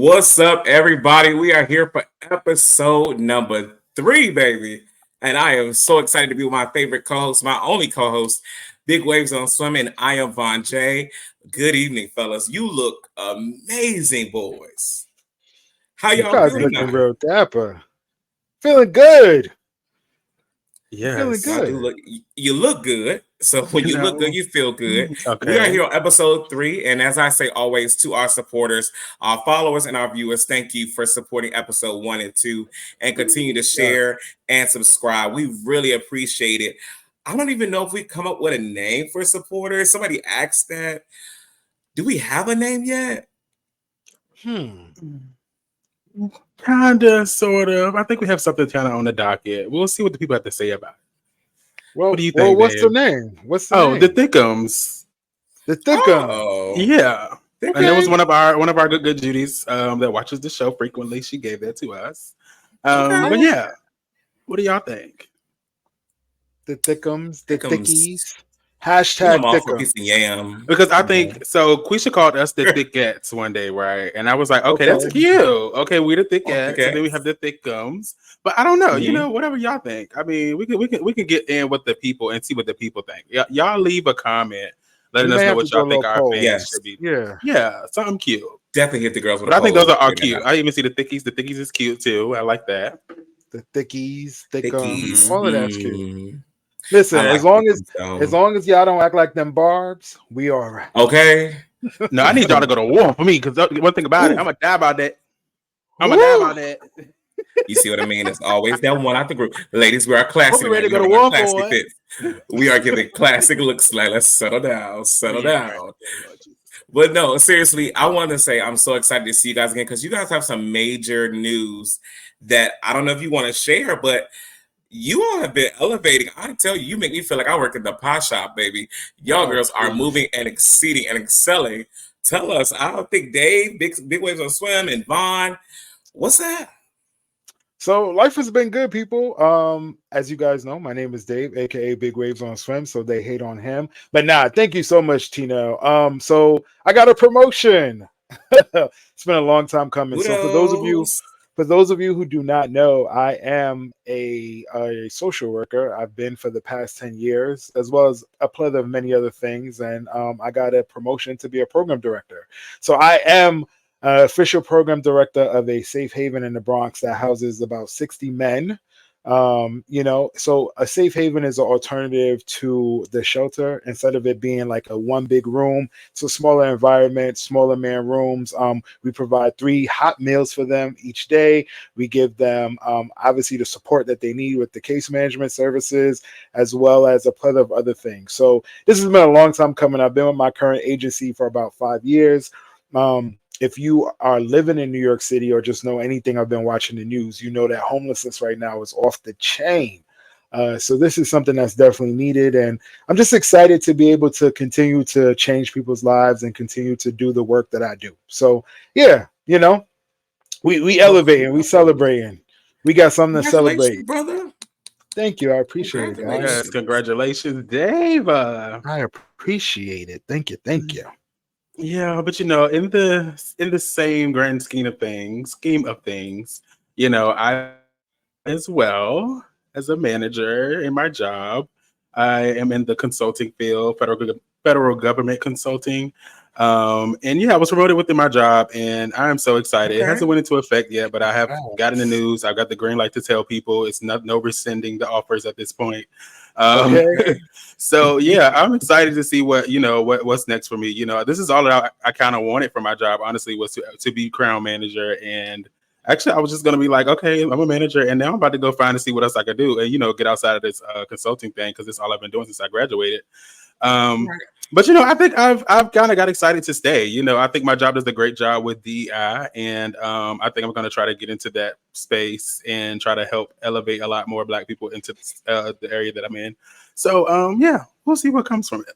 What's up, everybody? We are here for episode number 3, baby. And I am so excited to be with my favorite co-host, my only co-host, Big Waves on Swimming. I am Vonn.j. Good evening, fellas. You look amazing, boys. How You y'all guys feeling looking tonight? real dapper. Feeling good. Feeling Y'all good. do look. You look good. So when you look good, you feel good. We are Okay. here on episode 3, and as I say always to our supporters, our followers, and our viewers, thank you for supporting episode 1 and 2, and continue to Yeah. share and subscribe. We really appreciate it. I don't even know if we come up with a name for supporters. Somebody asked that. Do we have a name yet? Kinda, sort of. I think we have something kind of on the docket. We'll see what the people have to say about it. What do you think, what's the Dave? name? What's the Oh, name? the Thickums. The Thickums. Oh, Yeah. okay. And it was one of our good Judies that watches the show frequently. She gave that to us. Okay. But yeah, what do y'all think? The Thickums. The Thickums. Thickies. I'm Hashtag all for a piece of Thickums. yam. Because I think so. Quisha called us the Thickettes one day, right? And I was like, okay, that's Okay. cute. Okay, we the Thickettes, Okay. and then we have the Thickums. But I don't know. You Mhm. know, whatever y'all think. I mean, we can get in with the people and see what the people think. Y'all leave a comment letting We us may know have what to do a y'all think little our poll. fans Yes. should be. Yeah. Yeah, something cute. Definitely hit the girls with But a I think pole. those are all Figure that cute. out. I even see the Thickies. The Thickies is cute too. I like that. The Thickies. Thickums. Thickies. All of that's cute. Mm. Listen, I like as long Thickums, as y'all don't act like them barbs, we all right. okay. No, I need y'all to go to war for me because one thing about it, Ooh. I'm gonna die about that. Woo! You see what I mean? It's always that one out the group. Ladies, we are classy. Hope you're ready to tonight. go We to have war our for classy it. fits. We are giving classic looks. Like, let's settle down. Settle Yeah, down. Lord Jesus. But no, seriously, I want to say I'm so excited to see you guys again because you guys have some major news that I don't know if you want to share, but you all have been elevating. I tell you, you make me feel like I work in the pie shop, baby. Y'all Oh, girls are please. moving and exceeding and excelling. Tell us. I don't think Dave, Big Waves on Swim, and Vonn. What's that? So life has been good, people. As you guys know, my name is Dave, aka Big Waves on Swim, so they hate on him. But nah, thank you so much, Tee.nell. So I got a promotion. It's been a long time coming. So Kudos. for those of you who do not know, I am a social worker. I've been for the past 10 years, as well as a plethora of many other things. And I got a promotion to be a program director. So I am official program director of a safe haven in the Bronx that houses about 60 men. So a safe haven is an alternative to the shelter. Instead of it being like a one big room, it's a smaller environment, smaller man rooms. We provide 3 hot meals for them each day. We give them obviously the support that they need with the case management services, as well as a plethora of other things. So this has been a long time coming. I've been with my current agency for about 5 years. If you are living in New York City or just know anything, I've been watching the news, you know that homelessness right now is off the chain. So this is something that's definitely needed. And I'm just excited to be able to continue to change people's lives and continue to do the work that I do. So, yeah, we elevating, we celebrating. We got something to Congratulations, celebrate. brother. Thank you. I appreciate it, guys. Yes, congratulations, Dave. I appreciate it. Thank you. Thank you. Yeah, but in the same grand scheme of things, I as well as a manager in my job, I am in the consulting field, federal government consulting. And yeah, I was promoted within my job, and I am so excited. It Okay. hasn't went into effect yet, but I have Wow. gotten the news. I've got the green light to tell people it's no rescinding the offers at this point. Um, Okay. so yeah, I'm excited to see what's next for me. This is all that I kind of wanted from my job, honestly, was to be crown manager. And actually, I was just gonna be like, okay, I'm a manager, and now I'm about to go find to see what else I could do, and get outside of this consulting thing because it's all I've been doing since I graduated. But I think I've kind of got excited to stay. I think my job does a great job with DI, and I think I'm going to try to get into that space and try to help elevate a lot more Black people into the area that I'm in. So yeah, we'll see what comes from it.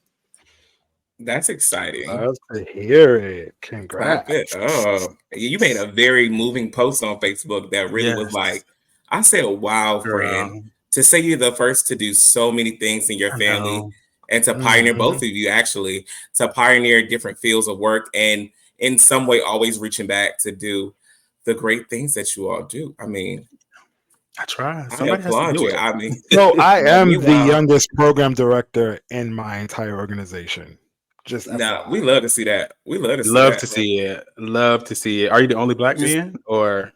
That's exciting. Love to hear it. Clap it. Congrats. Oh, you made a very moving post on Facebook that really was Yes, like, I said, wow, friend. girl. To say you're the first to do so many things in your I family know. and to pioneer, both Mhm. of you actually, to pioneer different fields of work. And in some way always reaching back to do the great things that you all do. I mean, I try. I Somebody has to applaud do you. it. I mean, So I am the meanwhile, youngest program director in my entire organization. Just no, FYI. we love to see that. We love to see Love that. to see it. Love to see it. Are you the only black Just man or?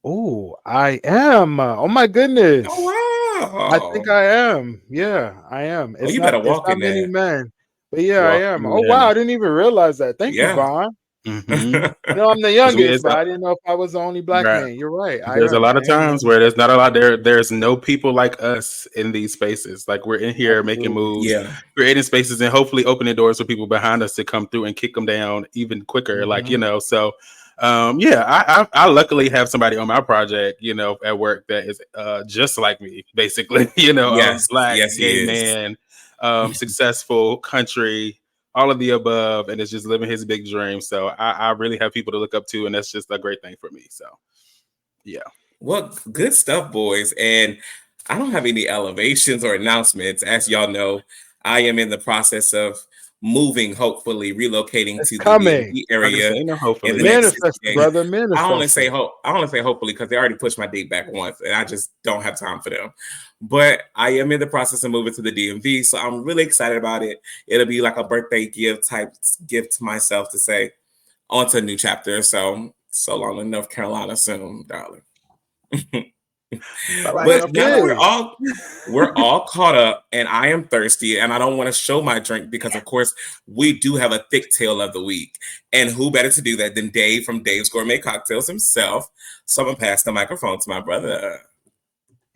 Oh, I am. Oh my goodness. I oh think wow. I am. Yeah, I am. Oh, It's you not better it's walk not in many there. men. But yeah, I am. Walking Oh wow, in. I didn't even realize that. Thank you, Yeah. Vaughn. Mm-hmm. I know I'm the Because youngest, but I didn't know if I was the only black right. man. You're right. I There's a am. lot I of am the times youngest. where there's not a lot there. There's no people like us in these spaces. Like we're in here making Absolutely. moves, Yeah. creating spaces, and hopefully opening doors for people behind us to come through and kick them down even quicker. Like Mhm. so. Yeah, I luckily have somebody on my project, at work that is just like me, basically. Yes. Black, Yes, gay he is. man, successful, country, all of the above, and is just living his big dream. So I really have people to look up to, and that's just a great thing for me. So yeah. Well, good stuff, boys. And I don't have any elevations or announcements. As y'all know, I am in the process of moving, hopefully relocating It's to the coming. DMV I can area say no, in hopefully. the next 60 Manifest it, days. brother. Manifest it. I only say hopefully because they already pushed my date back once, and I just don't have time for them. But I am in the process of moving to the DMV, so I'm really excited about it. It'll be like a birthday gift to myself to say on to a new chapter. So long in North Carolina soon, darling. Bye bye, But North now that Good. Carolina. we're all caught up, and I am thirsty, and I don't want to show my drink because, of course, we do have a Thiquetail of the week, and who better to do that than Dave from Dave's Gourmet Cocktails himself? So I'm gonna pass the microphone to my brother.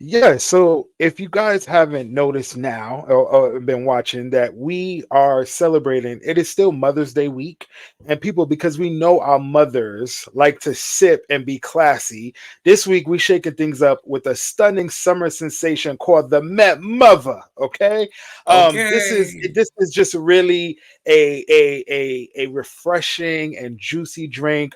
Yeah, so if you guys haven't noticed now or been watching that we are celebrating, it is still Mother's Day week. And people, because we know our mothers like to sip and be classy, this week we shaking things up with a stunning summer sensation called the Met Mother. Okay. Okay. This is just really a refreshing and juicy drink.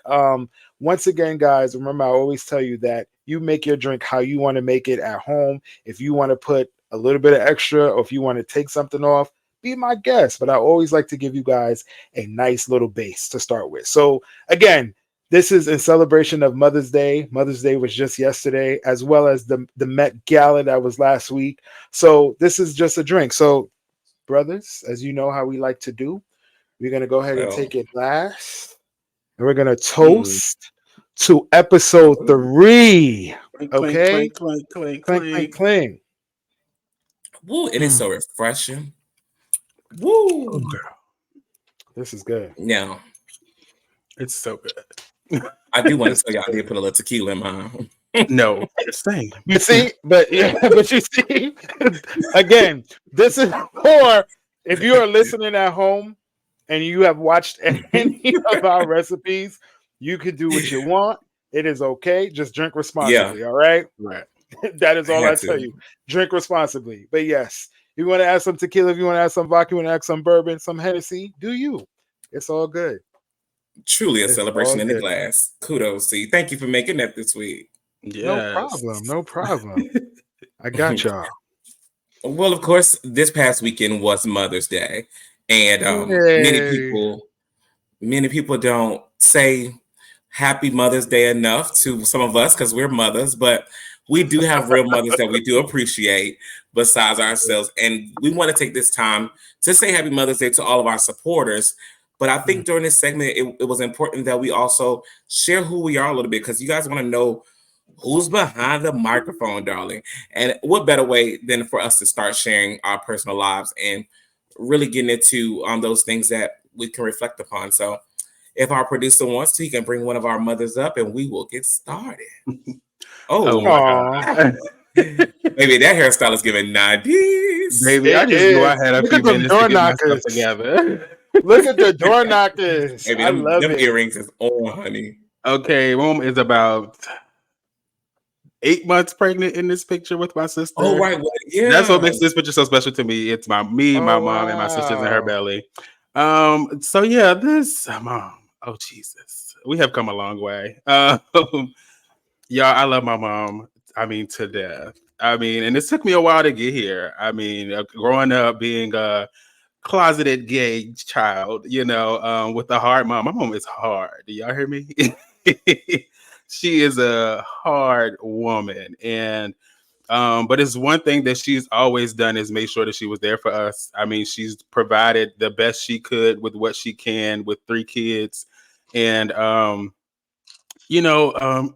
Once again, guys, remember I always tell you that you make your drink how you want to make it at home. If you want to put a little bit of extra, or if you want to take something off, be my guest. But I always like to give you guys a nice little base to start with. So again, this is in celebration of Mother's Day. Mother's Day was just yesterday, as well as the Met Gala that was last week. So this is just a drink. So, brothers, as you know how we like to do, we're gonna go ahead and Well, take it last. And we're gonna Mm. toast to episode 3. Clink, clink, Okay, clink, clink, clink, clink, clink, clink. clink. woo, it is Mm. so refreshing. Oh, Woo. girl, this is good. Now, It's so good. I do want This to tell is y'all I good. did put a little tequila in mine. No, same. You see, but yeah, but you see, again, this is for if you are listening at home and you have watched any of our recipes, you could do what you want. It is okay. Just drink Yeah, responsibly. All right. Right. That is I all I had tell to. you. Drink responsibly. But yes, if you want to add some tequila, if you want to add some vodka, you want to add some bourbon, some Hennessy, do you. It's all good. Truly a It's all celebration in the good. glass. Kudos, see. Thank you for making that this week. No Yes. problem. No problem. I got y'all. Well, of course, this past weekend was Mother's Day, and Yay. many people don't say Happy Mother's Day enough to some of us because we're mothers, but we do have real mothers that we do appreciate besides ourselves, and we want to take this time to say Happy Mother's Day to all of our supporters. But I think during this segment, it was important that we also share who we are a little bit because you guys want to know who's behind the microphone, darling. And what better way than for us to start sharing our personal lives and really getting into those things that we can reflect upon. So if our producer wants to, he can bring one of our mothers up and we will get started. Oh Oh, my Aw. God. maybe that hairstyle is giving 90s. Baby, I It just knew I is. had a Look few at them minutes to door get myself knockers. together. Look at the door knockers. Maybe I love them it. earrings is on, honey. Okay, mom is about 8 months pregnant in this picture with my sister. Oh, right. Well, That's what yeah. makes this picture so special to me. It's me, my Oh mom, and my sisters in her wow. belly. So yeah, this mom. Oh Jesus, we have come a long way. Y'all, I love my mom. I mean, to death. I mean, and it took me a while to get here. I mean, growing up being closeted gay child, with a hard mom. My mom is hard. Do y'all hear me? She is a hard woman. And but it's one thing that she's always done is make sure that she was there for us. I mean, she's provided the best she could with what she can with 3 kids. And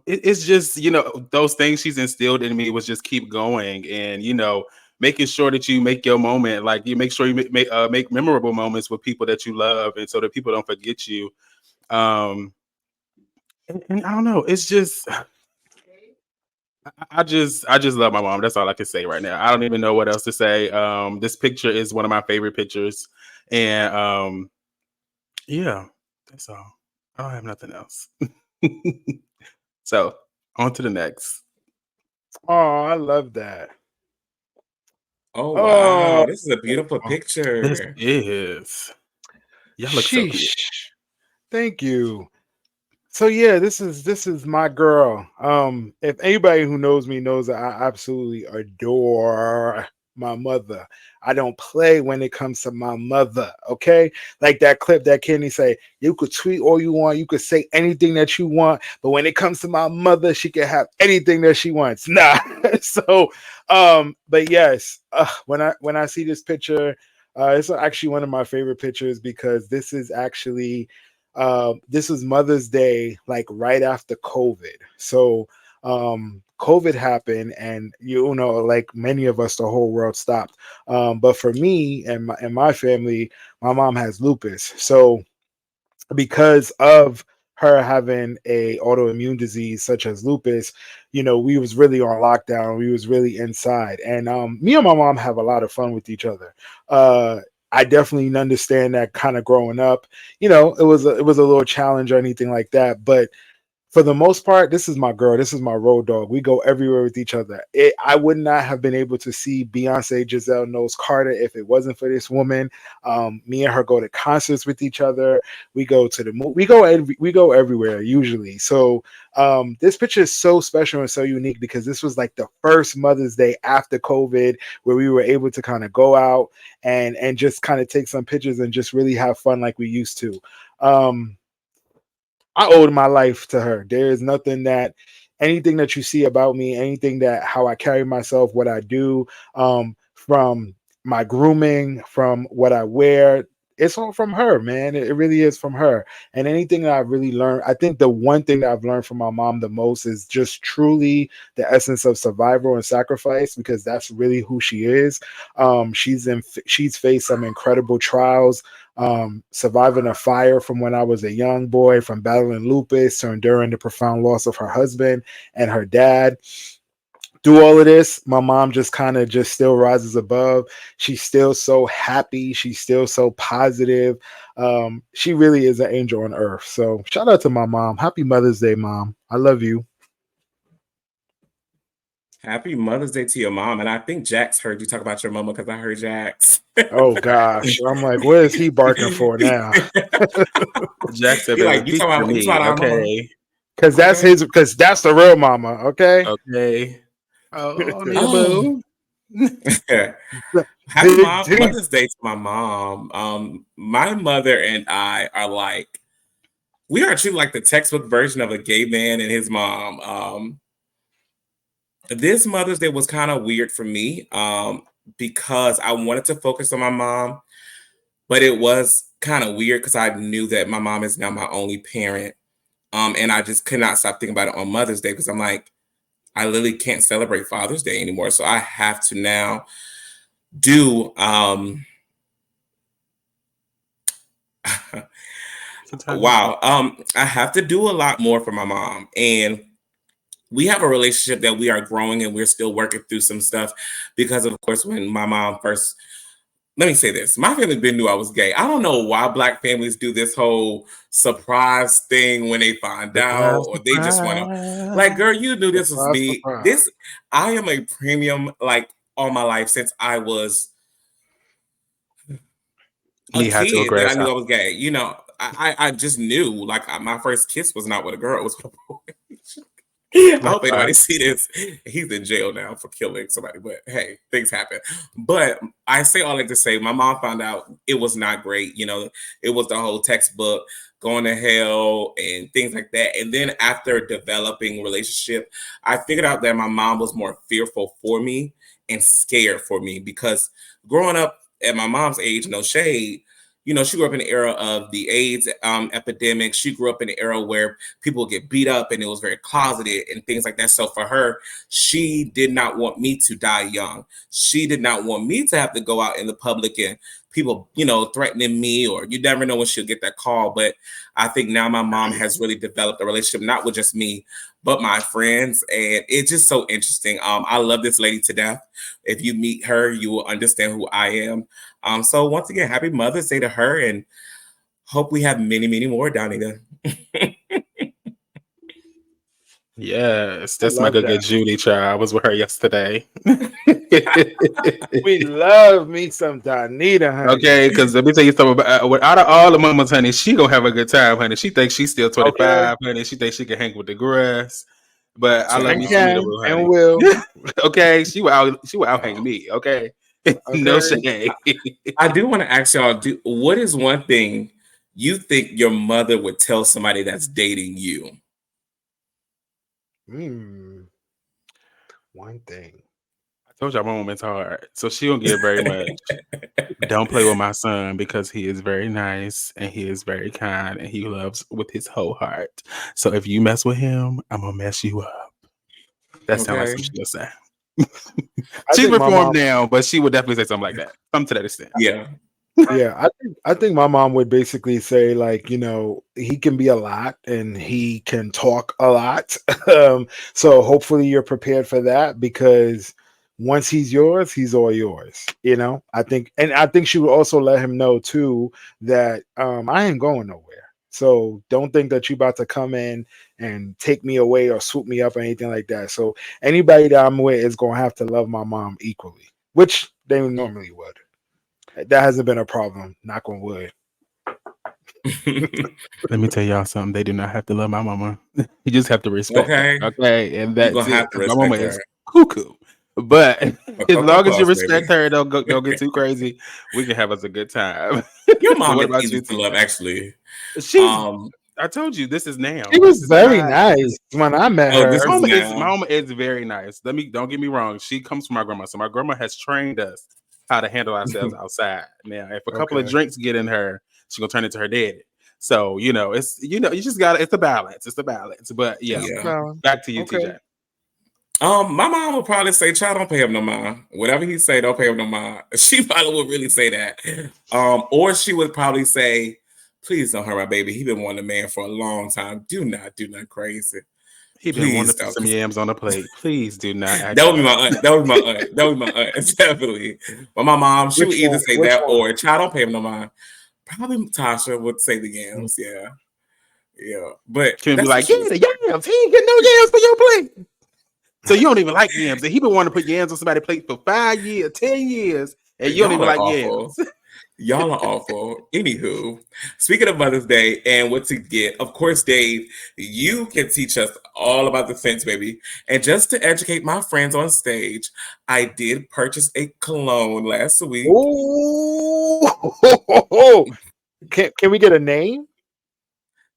it's just, those things she's instilled in me was just keep going and, making sure that you make your moment, like you make sure you make memorable moments with people that you love, and so that people don't forget you. And I don't know, it's just, I just love my mom. That's all I can say right now. I don't even know what else to say. This picture is one of my favorite pictures, and yeah, that's all. I don't have nothing else. So on to the next. Oh, I love that. Oh Oh, wow, this is a beautiful This picture. is. Y'all look so cute. sheesh. Thank you. So yeah, this is my girl. If anybody who knows me knows that I absolutely adore my mother. I don't play when it comes to my mother. Okay, like that clip that Kenny say, you could tweet all you want, you could say anything that you want, but when it comes to my mother, she can have anything that she wants. Nah. So, but yes, when I see this picture, it's actually one of my favorite pictures because this was Mother's Day, like right after COVID. So COVID happened, and like many of us, the whole world stopped. But for me and my family, my mom has lupus. So because of her having a autoimmune disease such as lupus, we was really on lockdown. We was really inside, and me and my mom have a lot of fun with each other. I definitely understand that kind of growing up. It was a little challenge or anything like that, but for the most part, this is my girl. This is my road dog. We go everywhere with each other. I would not have been able to see Beyonce, Giselle Knowles Carter if it wasn't for this woman. Me and her go to concerts with each other. We go to the we go everywhere usually. So this picture is so special and so unique because this was like the first Mother's Day after COVID where we were able to kind of go out and just kind of take some pictures and just really have fun like we used to. I owed my life to her. There is anything that you see about me, anything that how I carry myself, what I do, from my grooming, from what I wear, it's all from her, man. It really is from her. And anything that I've really learned, I think the one thing that I've learned from my mom the most is just truly the essence of survival and sacrifice, because that's really who she is. She's faced some incredible trials, surviving a fire from when I was a young boy, from battling lupus to enduring the profound loss of her husband and her dad. Through all of this, my mom just kind of just still rises above. She's still so happy. She's still so positive. She really is an angel on earth. So shout out to my mom. Happy Mother's Day, Mom. I love you. Happy Mother's Day to your mom. And I think Jax heard you talk about your mama because I heard Jax. Oh gosh. I'm like, what is he barking for now? Jack said, He "Baby, like, you speak talking for about me, our mama. okay? Because that's the real mama, okay? Okay. Oh, nigga, Oh. boo." Happy Big Mother's Day to my mom. My mother and I are like, we are actually like the textbook version of a gay man and his mom. This Mother's Day was kind of weird for me because I wanted to focus on my mom, but it was kind of weird because I knew that my mom is now my only parent. And I just could not stop thinking about it on Mother's Day because I'm like, I literally can't celebrate Father's Day anymore. So I have to now do wow. I have to do a lot more for my mom. And we have a relationship that we are growing and we're still working through some stuff because, of course, when my mom first, let me say this, my family knew I was gay. I don't know why Black families do this whole surprise thing when they find out, or they just want to, like, girl, you knew this was me. I am a premium, like, all my life since I was a kid that I knew I was gay. I just knew, like, my first kiss was not with a girl, it was with a boy. I hope anybody see this. He's in jail now for killing somebody, but hey, things happen. But I say all that to say my mom found out it was not great. It was the whole textbook going to hell and things like that. And then after developing relationship, I figured out that my mom was more fearful for me and scared for me because growing up at my mom's age, no shade, she grew up in the era of the AIDS epidemic. She grew up in the era where people would get beat up and it was very closeted and things like that. So for her, she did not want me to die young. She did not want me to have to go out in the public and people, threatening me, or you never know when she'll get that call. But I think now my mom has really developed a relationship, not with just me, but my friends. And it's just so interesting. I love this lady to death. If you meet her, you will understand who I am. So once again, happy Mother's Day to her, and hope we have many, many more, Donita. Yes, that's my good Judy child. I was with her yesterday. We love me some Donita, honey. Okay, because let me tell you something about out of all the mamas, honey, she gonna have a good time, honey. She thinks she's still 25, honey. She thinks she can hang with the grass. But I love me some Nita, honey. And will. Okay, she will out hang me. Okay. No shade. I do want to ask y'all, what is one thing you think your mother would tell somebody that's dating you? One thing. I told y'all my woman's hard, so she don't get very much. Don't play with my son because he is very nice and he is very kind and he loves with his whole heart. So if you mess with him, I'm gonna mess you up. That sounds like some she'll say. She's reformed now, but she would definitely say something like that. Something to that extent. Yeah. Yeah, I think my mom would basically say, like, he can be a lot and he can talk a lot. So hopefully you're prepared for that, because once he's yours, he's all yours. I think she would also let him know too that I ain't going nowhere. So don't think that you about to come in and take me away or swoop me up or anything like that. So anybody that I'm with is gonna have to love my mom equally, which they normally would. That hasn't been a problem. Knock on wood. Let me tell y'all something. They do not have to love my mama. You just have to respect her. Okay, and that's it. My mama is cuckoo. But as long as you respect her, don't get too crazy. We can have us a good time. Your mom is easy to love, actually. I told you this is now. She was very nice when I met her. My mama is very nice. Don't get me wrong. She comes from my grandma, so my grandma has trained us how to handle ourselves outside. Now, if a couple of drinks get in her, she's gonna turn into her daddy. So you just got it's a balance. It's a balance. But back to you, TJ. My mom would probably say, "Child, don't pay him no mind. Whatever he say, don't pay him no mind." She probably would really say that. Or she would probably say, "Please don't hurt my baby. He been wanting a man for a long time. Do not crazy. He been wanting to put some yams on the plate. Please do not." That would be my aunt. That would be my aunt. Definitely. But my mom, she would either say that or, "Child, don't pay him no mind." Probably Tasha would say the yams. Yeah. But she would be like, "Yeah, the yams. He ain't getting no yams for your plate." So you don't even like yams, and he been wanting to put yams on somebody's plate for 5 years, 10 years, and you don't even like yams. Y'all are awful. Anywho, speaking of Mother's Day and what to get, of course, Dave, you can teach us all about the scents, baby. And just to educate my friends on stage, I did purchase a cologne last week. Ooh. Can we get a name?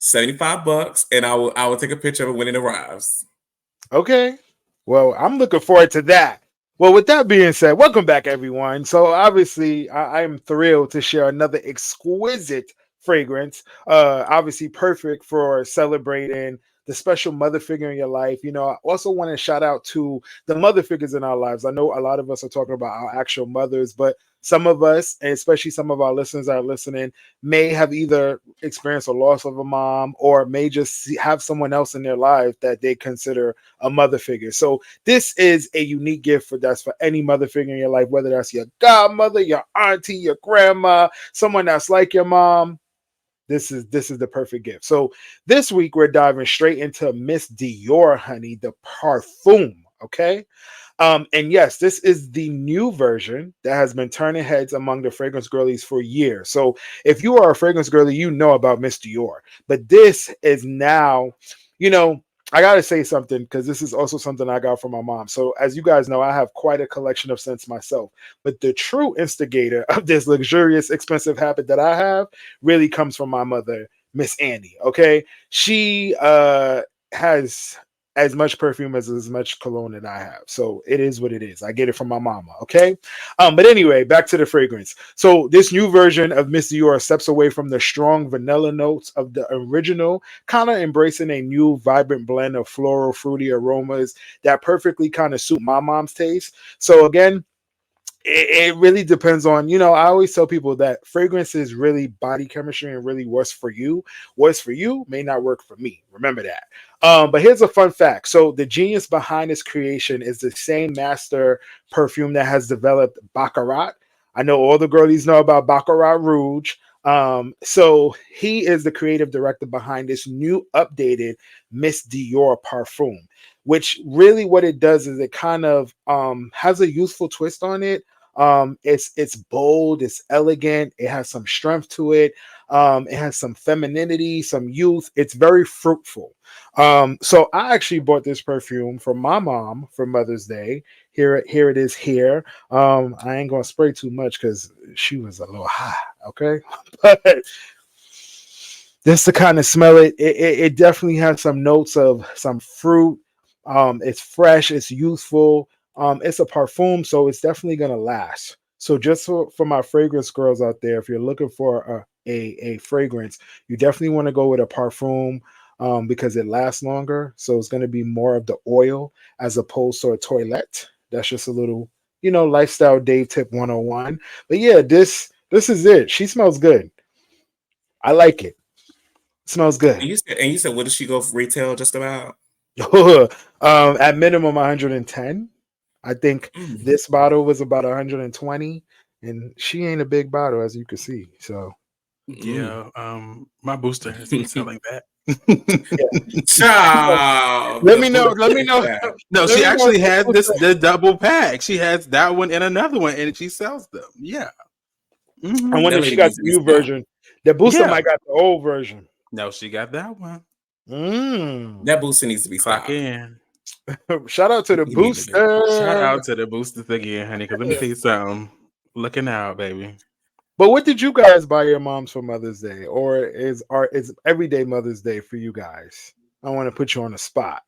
$75, and I will take a picture of it when it arrives. Okay. Well, I'm looking forward to that. Well, with that being said, welcome back, everyone. So obviously, I am thrilled to share another exquisite fragrance. Obviously, perfect for celebrating the special mother figure in your life. I also want to shout out to the mother figures in our lives. I know a lot of us are talking about our actual mothers, but some of us, and especially some of our listeners that are listening, may have either experienced a loss of a mom or may just have someone else in their life that they consider a mother figure. So this is a unique gift that's for any mother figure in your life, whether that's your godmother, your auntie, your grandma, someone that's like your mom. This is the perfect gift. So this week we're diving straight into Miss Dior, honey, the parfum. Okay. And yes, this is the new version that has been turning heads among the fragrance girlies for years. So if you are a fragrance girly, you know about Miss Dior, but this is now, I gotta say something because this is also something I got from my mom. So, as you guys know, I have quite a collection of scents myself. But the true instigator of this luxurious, expensive habit that I have really comes from my mother, Miss Annie. Okay, she has as much perfume as much cologne that I have. So it is what it is. I get it from my mama. Okay. But anyway, back to the fragrance. So this new version of Miss Dior steps away from the strong vanilla notes of the original, kind of embracing a new vibrant blend of floral, fruity aromas that perfectly kind of suit my mom's taste. So again, it really depends on, I always tell people that fragrance is really body chemistry and really what's for you may not work for me. Remember that. But here's a fun fact. So the genius behind this creation is the same master perfume that has developed Baccarat. I know all the girlies know about Baccarat Rouge. So he is the creative director behind this new updated Miss Dior parfum, which really what it does is it kind of has a youthful twist on it. It's bold, it's elegant, it has some strength to it. It has some femininity, some youth. It's very fruitful. So I actually bought this perfume from my mom for Mother's Day. Here it is here. I ain't gonna spray too much because she was a little high, okay? But just to kind of smell it, it definitely has some notes of some fruit. It's fresh, it's youthful. It's a parfum, so it's definitely gonna last. So just for my fragrance girls out there, if you're looking for a fragrance, you definitely want to go with a parfum because it lasts longer. So it's gonna be more of the oil as opposed to a toilette. That's just a little, lifestyle Dave tip 101. But yeah, this is it. She smells good. I like it. Smells good. And you said, what does she go for retail just about? At minimum 110. I think this bottle was about 120, and she ain't a big bottle, as you can see. So yeah, my booster has been selling that. Let me know. No, she actually has the double pack. She has that one and another one, and she sells them. Yeah. I wonder if she got the new version. The booster might got the old version. No, she got that one. That booster needs to be clock in. Shout out to the booster. Shout out to the boosters again, honey. Because let me tell you something. Looking out, baby. But what did you guys buy your moms for Mother's Day, or is everyday Mother's Day for you guys? I want to put you on the spot.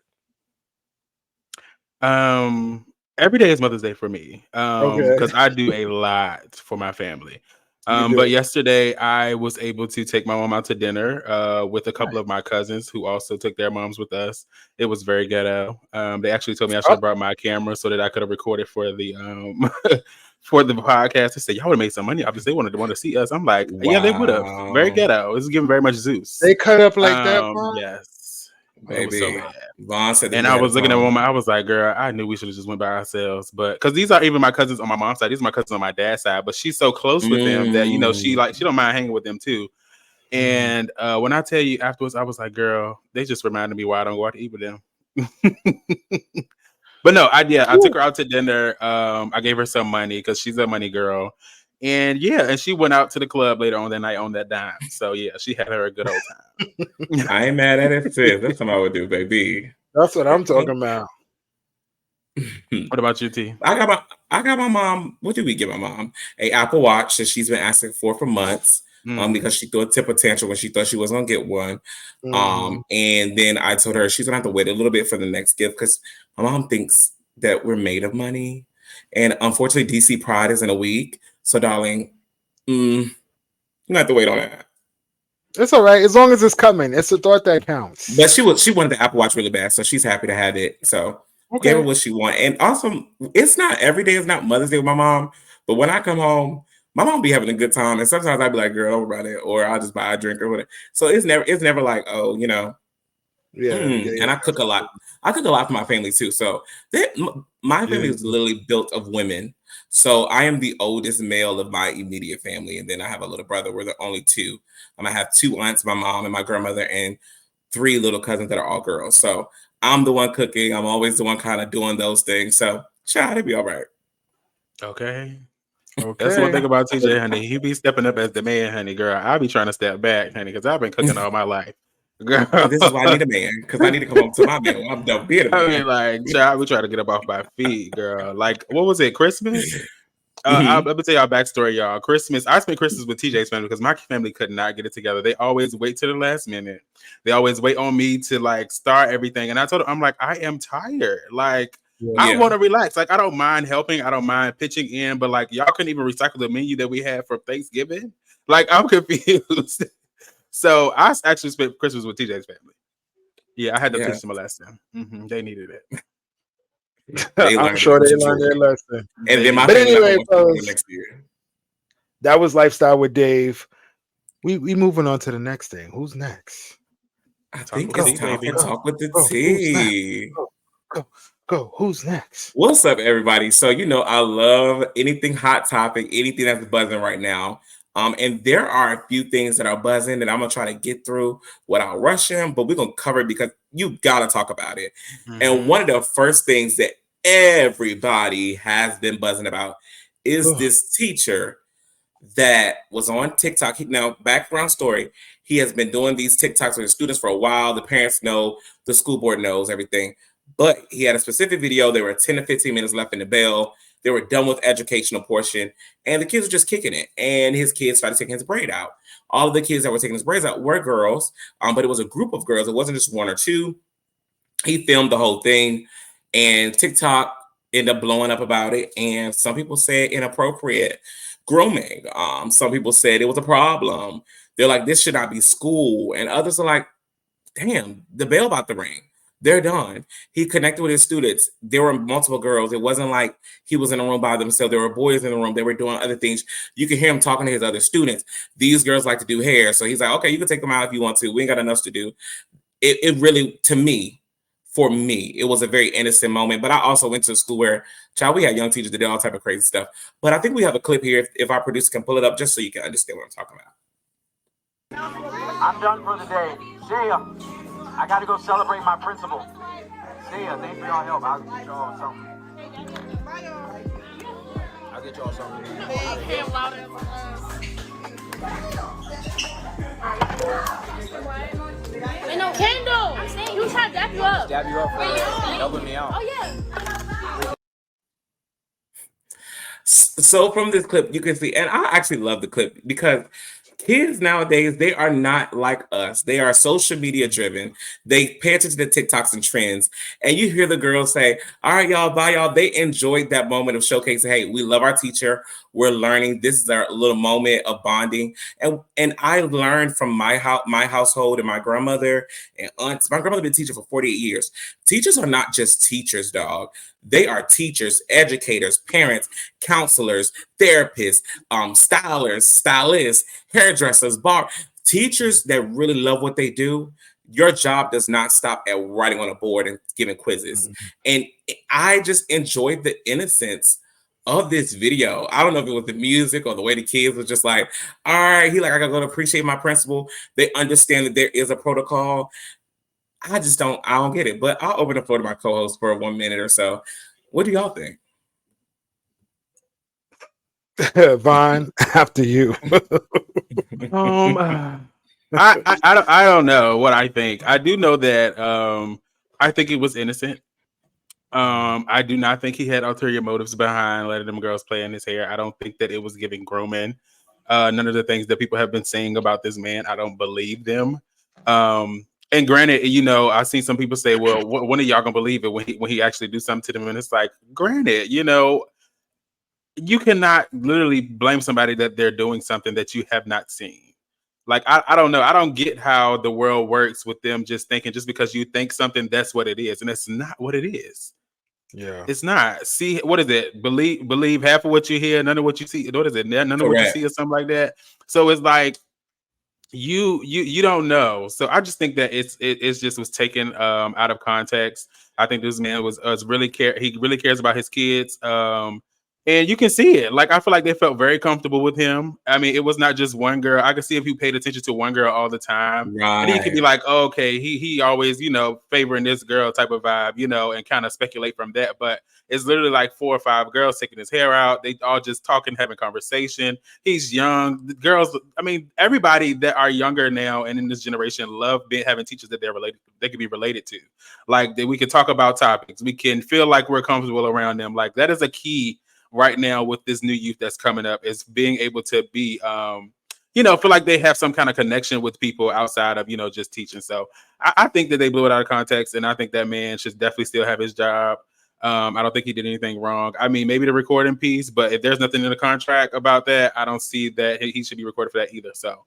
Every day is Mother's Day for me. Because I do a lot for my family. But yesterday I was able to take my mom out to dinner with a couple of my cousins who also took their moms with us. It was very ghetto. They actually told me I should have brought my camera so that I could have recorded for the for the podcast. They said y'all would have made some money. Obviously, they want to see us. I'm like, yeah, they would have. Very ghetto. This is giving very much Zeus. They cut up like that. Yes, baby. Vonn said, and I was looking at one. I was like, girl, I knew we should have just went by ourselves. But because these are even my cousins on my mom's side, these are my cousins on my dad's side. But she's so close with them that she don't mind hanging with them too. And when I tell you afterwards, I was like, girl, they just reminded me why I don't go out to eat with them. But no, I took her out to dinner. I gave her some money because she's a money girl. And and she went out to the club later on that night on that dime. So yeah, she had her a good old time. I ain't mad at it, sis. That's what I would do, baby. That's what I'm talking about. What about you, T? I got my mom. What did we get my mom? A Apple Watch that she's been asking for months. Because she threw a temper tantrum when she thought she was gonna get one. And then I told her she's gonna have to wait a little bit for the next gift because my mom thinks that we're made of money. And unfortunately, DC Pride is in a week. So, darling, you have to wait on that. It's all right as long as it's coming. It's the thought that counts. But she wanted the Apple Watch really bad, so she's happy to have it. So gave her what she wanted. And also, it's not every day. It's not Mother's Day with my mom. But when I come home, my mom be having a good time, and sometimes I'd be like, "Girl, don't run it," or I'll just buy a drink or whatever. So it's never like, oh, And I cook a lot. I cook a lot for my family too. So my family is literally built of women. So I am the oldest male of my immediate family, and then I have a little brother. We're the only two. I have two aunts, my mom and my grandmother, and 3 little cousins that are all girls. So I'm the one cooking. I'm always the one kind of doing those things. So child, it'd be all right. Okay. That's one thing about TJ, honey. He be stepping up as the man, honey, girl. I'll be trying to step back, honey, because I've been cooking all my life. Girl. And this is why I need a man, because I need to come home to my man when I'm done being a man. I mean, like, child, we try to get up off my feet, girl. Like, what was it? Christmas? Let me tell y'all a backstory, y'all. Christmas, I spent Christmas with TJ's family because my family could not get it together. They always wait to the last minute. They always wait on me to like start everything. And I told them, I'm like, I am tired. Like, I want to relax. Like, I don't mind helping. I don't mind pitching in. But like, y'all couldn't even recycle the menu that we had for Thanksgiving. Like, I'm confused. So I actually spent Christmas with TJ's family. Yeah, I had to teach them a lesson. They needed it. I'm sure they learned their lesson. And then but anyway, fellas, next year. That was Lifestyle with Dave. We moving on to the next thing. Who's next? I think it's time to talk with the T. Go. Who's next? What's up, everybody? So, I love anything hot topic, anything that's buzzing right now. And there are a few things that are buzzing that I'm going to try to get through without rushing, but we're going to cover it because you got to talk about it. And one of the first things that everybody has been buzzing about is this teacher that was on TikTok. Now, background story, he has been doing these TikToks with his students for a while. The parents know, the school board knows everything. But he had a specific video. There were 10 to 15 minutes left in the bell. They were done with educational portion, and the kids were just kicking it. And his kids started taking his braid out. All of the kids that were taking his braids out were girls, but it was a group of girls. It wasn't just one or two. He filmed the whole thing, and TikTok ended up blowing up about it. And some people said inappropriate grooming. Some people said it was a problem. They're like, this should not be school. And others are like, damn, the bell about to ring. They're done. He connected with his students. There were multiple girls. It wasn't like he was in a room by themselves. There were boys in the room. They were doing other things. You can hear him talking to his other students. These girls like to do hair. So he's like, okay, you can take them out if you want to. We ain't got enough else to do. It really, for me, it was a very innocent moment. But I also went to a school where, we had young teachers that did all type of crazy stuff. But I think we have a clip here, if our producer can pull it up, just so you can understand what I'm talking about. I'm done for the day. See ya. I gotta go celebrate my principal. See ya. Thanks for y'all help. I'll get y'all something. Wait, no, Kendall! I'm saying you try to dab you up. Dab you up for helping me out. Oh, yeah. So from this clip, you can see, and I actually love the clip because kids nowadays, they are not like us. They are social media driven. They pay attention to TikToks and trends. And you hear the girls say, all right, y'all, bye, y'all. They enjoyed that moment of showcasing, hey, we love our teacher. We're learning. This is our little moment of bonding. And I learned from my household and my grandmother and aunts. My grandmother been a teacher for 48 years. Teachers are not just teachers, dog. They are teachers, educators, parents, counselors, therapists, stylists, hairdressers, teachers that really love what they do. Your job does not stop at writing on a board and giving quizzes. And I just enjoyed the innocence of this video. I don't know if it was the music or the way the kids were just like, all right, I gotta go to appreciate my principal. They understand that there is a protocol. I don't get it. But I'll open the floor to my co-host for 1 minute or so. What do y'all think? Vonn, after you. I don't know what I think. I do know that I think it was innocent. I do not think he had ulterior motives behind letting them girls play in his hair. I don't think that it was giving grooming. None of the things that people have been saying about this man, I don't believe them. And granted, I've seen some people say, well, when are y'all gonna believe it when he actually do something to them? And it's like, granted, you cannot literally blame somebody that they're doing something that you have not seen. Like, I don't know. I don't get how the world works with them just thinking just because you think something, that's what it is. And it's not what it is. Yeah. It's not. See, what is it? Believe half of what you hear, none of what you see. What is it? None of what you see or something like that. So it's like, you don't know. So I just think that it's just was taken out of context. I think this man was really he really cares about his kids. And you can see it. Like, I feel like they felt very comfortable with him. I mean, it was not just one girl. I could see if you paid attention to one girl all the time. And then you could be Right. like, oh, okay, he always, favoring this girl type of vibe, and kind of speculate from that. But it's literally like 4 or 5 girls taking his hair out. They all just talking, having conversation. He's young. The girls, I mean, everybody that are younger now and in this generation love having teachers that they can be related to. Like, that we can talk about topics. We can feel like we're comfortable around them. Like, that is a key right now with this new youth that's coming up, is being able to be feel like they have some kind of connection with people outside of just teaching. So I think that they blew it out of context, and I think that man should definitely still have his job. I don't think he did anything wrong. I mean, maybe the recording piece, but if there's nothing in the contract about that, I don't see that he should be recorded for that either. So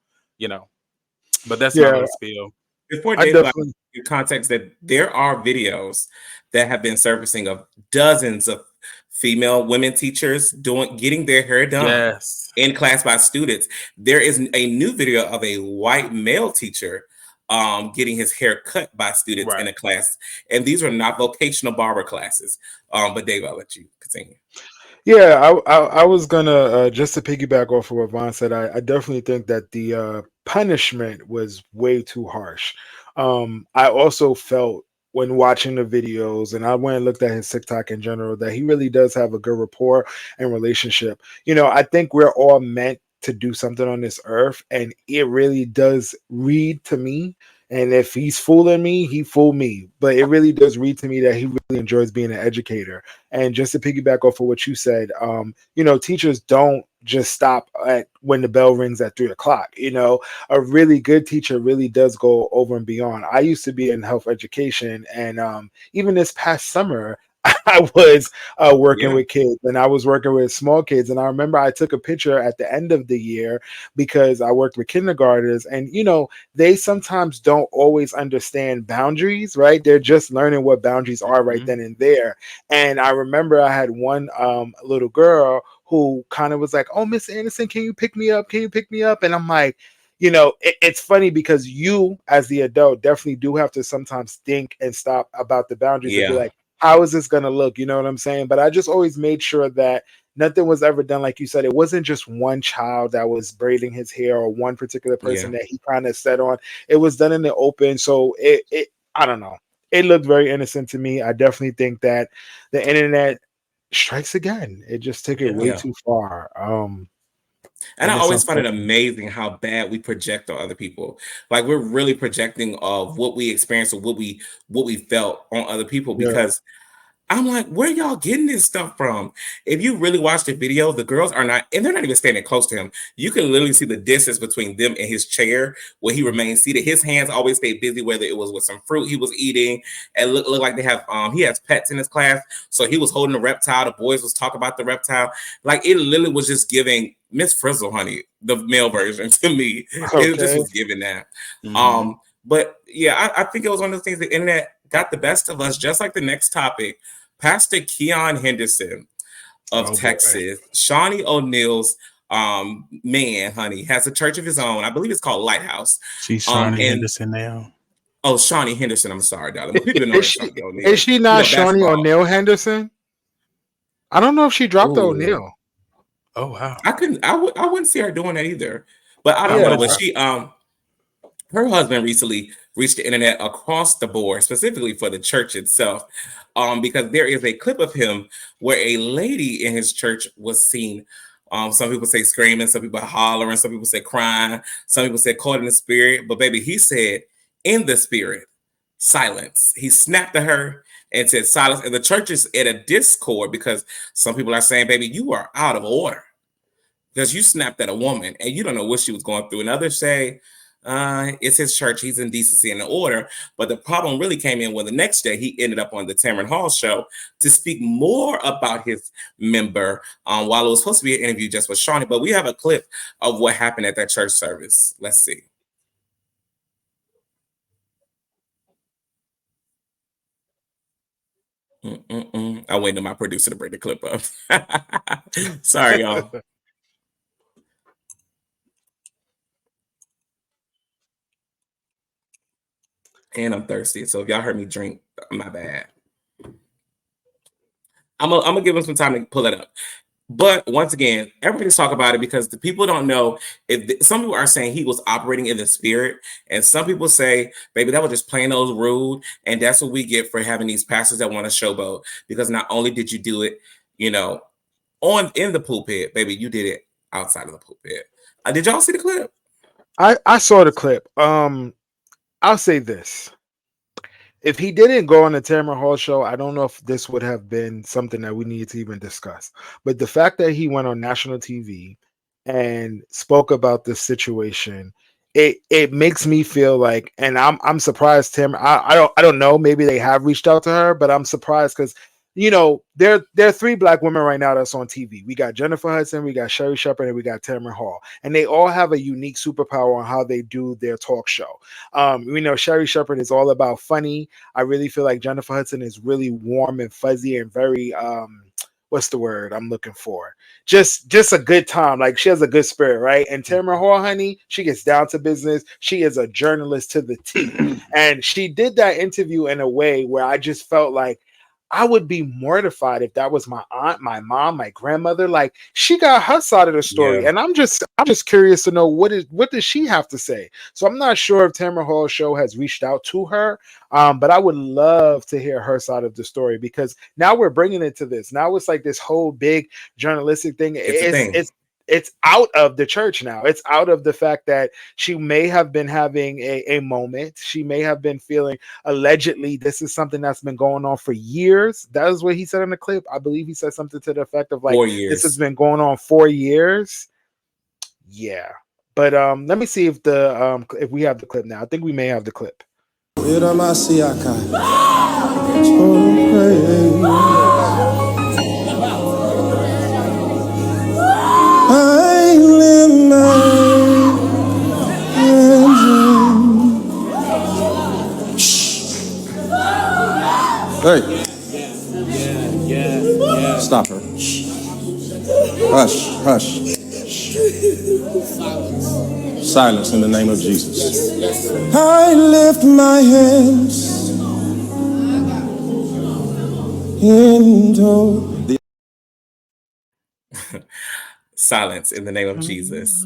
but that's my little spiel. Before I Dave, definitely. your context that there are videos that have been surfacing of dozens of female women teachers getting their hair done Yes. in class by students. There is a new video of a white male teacher getting his hair cut by students in a class, and these are not vocational barber classes. But Dave, I'll let you continue. Yeah, I was gonna just to piggyback off of what Vonn said. I definitely think that the punishment was way too harsh. I also felt when watching the videos, and I went and looked at his TikTok in general, that he really does have a good rapport and relationship. I think we're all meant to do something on this earth, and it really does read to me. And if he's fooling me, he fooled me. But it really does read to me that he really enjoys being an educator. And just to piggyback off of what you said, teachers don't just stop at when the bell rings at 3 o'clock. A really good teacher really does go over and beyond. I used to be in health education, and even this past summer, I was working with kids, and I was working with small kids. And I remember I took a picture at the end of the year because I worked with kindergartners, and they sometimes don't always understand boundaries, right? They're just learning what boundaries are right then and there. And I remember I had one little girl who kind of was like, "Oh, Miss Anderson, can you pick me up? Can you pick me up?" And I'm like, it's funny because you, as the adult, definitely do have to sometimes think and stop about the boundaries and be like, how is this going to look? You know what I'm saying? But I just always made sure that nothing was ever done. Like you said, it wasn't just one child that was braiding his hair or one particular person that he kind of set on. It was done in the open. So I don't know. It looked very innocent to me. I definitely think that the internet strikes again. It just took it way too far. And I always find it amazing how bad we project on other people. Like, we're really projecting of what we experienced or what we felt on other people, because I'm like, where y'all getting this stuff from? If you really watch the video, the girls are not, and they're not even standing close to him. You can literally see the distance between them and his chair where he remains seated. His hands always stay busy, whether it was with some fruit he was eating, and look like they have he has pets in his class. So he was holding a reptile. The boys was talking about the reptile. Like, it literally was just giving Miss Frizzle, honey, the male version to me. It just was giving that. But yeah, I think it was one of the things the internet got the best of us, just like the next topic. Pastor Keon Henderson of Texas, Shawnee O'Neal's man, honey, has a church of his own. I believe it's called Lighthouse. She's Shawnee Henderson now. Oh, Shawnee Henderson. I'm sorry, darling. People know Shawnee O'Neal. Is she not Shawnee O'Neal Henderson? I don't know if she dropped the O'Neal. Oh wow. I wouldn't see her doing that either. But I don't know. But she her husband recently reached the internet across the board, specifically for the church itself, because there is a clip of him where a lady in his church was seen. Some people say screaming, some people hollering, some people say crying, some people say caught in the spirit. But baby, he said in the spirit, silence. He snapped at her and said silence. And the church is at a discord because some people are saying, baby, you are out of order because you snapped at a woman and you don't know what she was going through. And others say, it's his church. He's in decency and in order. But the problem really came in when the next day he ended up on the Tamron Hall show to speak more about his member while it was supposed to be an interview just with Shawnee. But we have a clip of what happened at that church service. Let's see. I'm waiting on my producer to bring the clip up. Sorry, y'all. And I'm thirsty, so if y'all heard me drink, my bad. I'm gonna give him some time to pull it up. But once again, everybody's talking about it because the people don't know some people are saying he was operating in the spirit, and some people say, baby, that was just plain old rude. And that's what we get for having these pastors that want to showboat. Because not only did you do it, in the pulpit, baby, you did it outside of the pulpit. Did y'all see the clip? I saw the clip. I'll say this. If he didn't go on the Tamron Hall show, I don't know if this would have been something that we needed to even discuss. But the fact that he went on national TV and spoke about this situation, it makes me feel like, and I'm surprised, Tim. I don't know. Maybe they have reached out to her, but I'm surprised because there are 3 black women right now that's on TV. We got Jennifer Hudson, we got Sherry Shepherd, and we got Tamron Hall, and they all have a unique superpower on how they do their talk show. We know Sherry Shepherd is all about funny. I really feel like Jennifer Hudson is really warm and fuzzy and very what's the word I'm looking for? Just a good time. Like, she has a good spirit, right? And Tamron Hall, honey, she gets down to business. She is a journalist to the T, and she did that interview in a way where I just felt like I would be mortified if that was my aunt, my mom, my grandmother. Like, she got her side of the story, and I'm just curious to know what does she have to say. So I'm not sure if Tamron Hall's show has reached out to her, but I would love to hear her side of the story, because now we're bringing it to this. Now it's like this whole big journalistic thing. It's out of the church now. It's out of the fact that she may have been having a moment. She may have been feeling, allegedly, this is something that's been going on for years. That is what he said in the clip. I believe he said something to the effect of like, 4 years. This has been going on 4 years. Yeah. But let me see if we have the clip now. I think we may have the clip. I live my Hey. Yeah. Stop her. Hush. Silence in the name of Jesus. I lift my hands into Silence in the name of Jesus.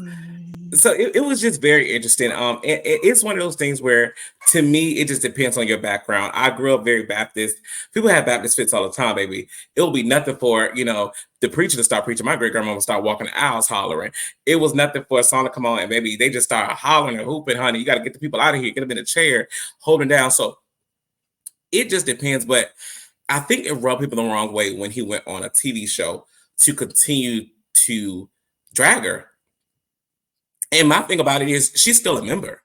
So it was just very interesting. It's one of those things where, to me, it just depends on your background. I grew up very Baptist. People have Baptist fits all the time, baby. It will be nothing for, the preacher to start preaching. My great grandma would start walking the aisles hollering. It was nothing for a song to come on and maybe they just start hollering and hooping, honey. You got to get the people out of here, get them in a chair, holding down. So it just depends. But I think it rubbed people the wrong way when he went on a TV show to continue to drag her. And my thing about it is, she's still a member,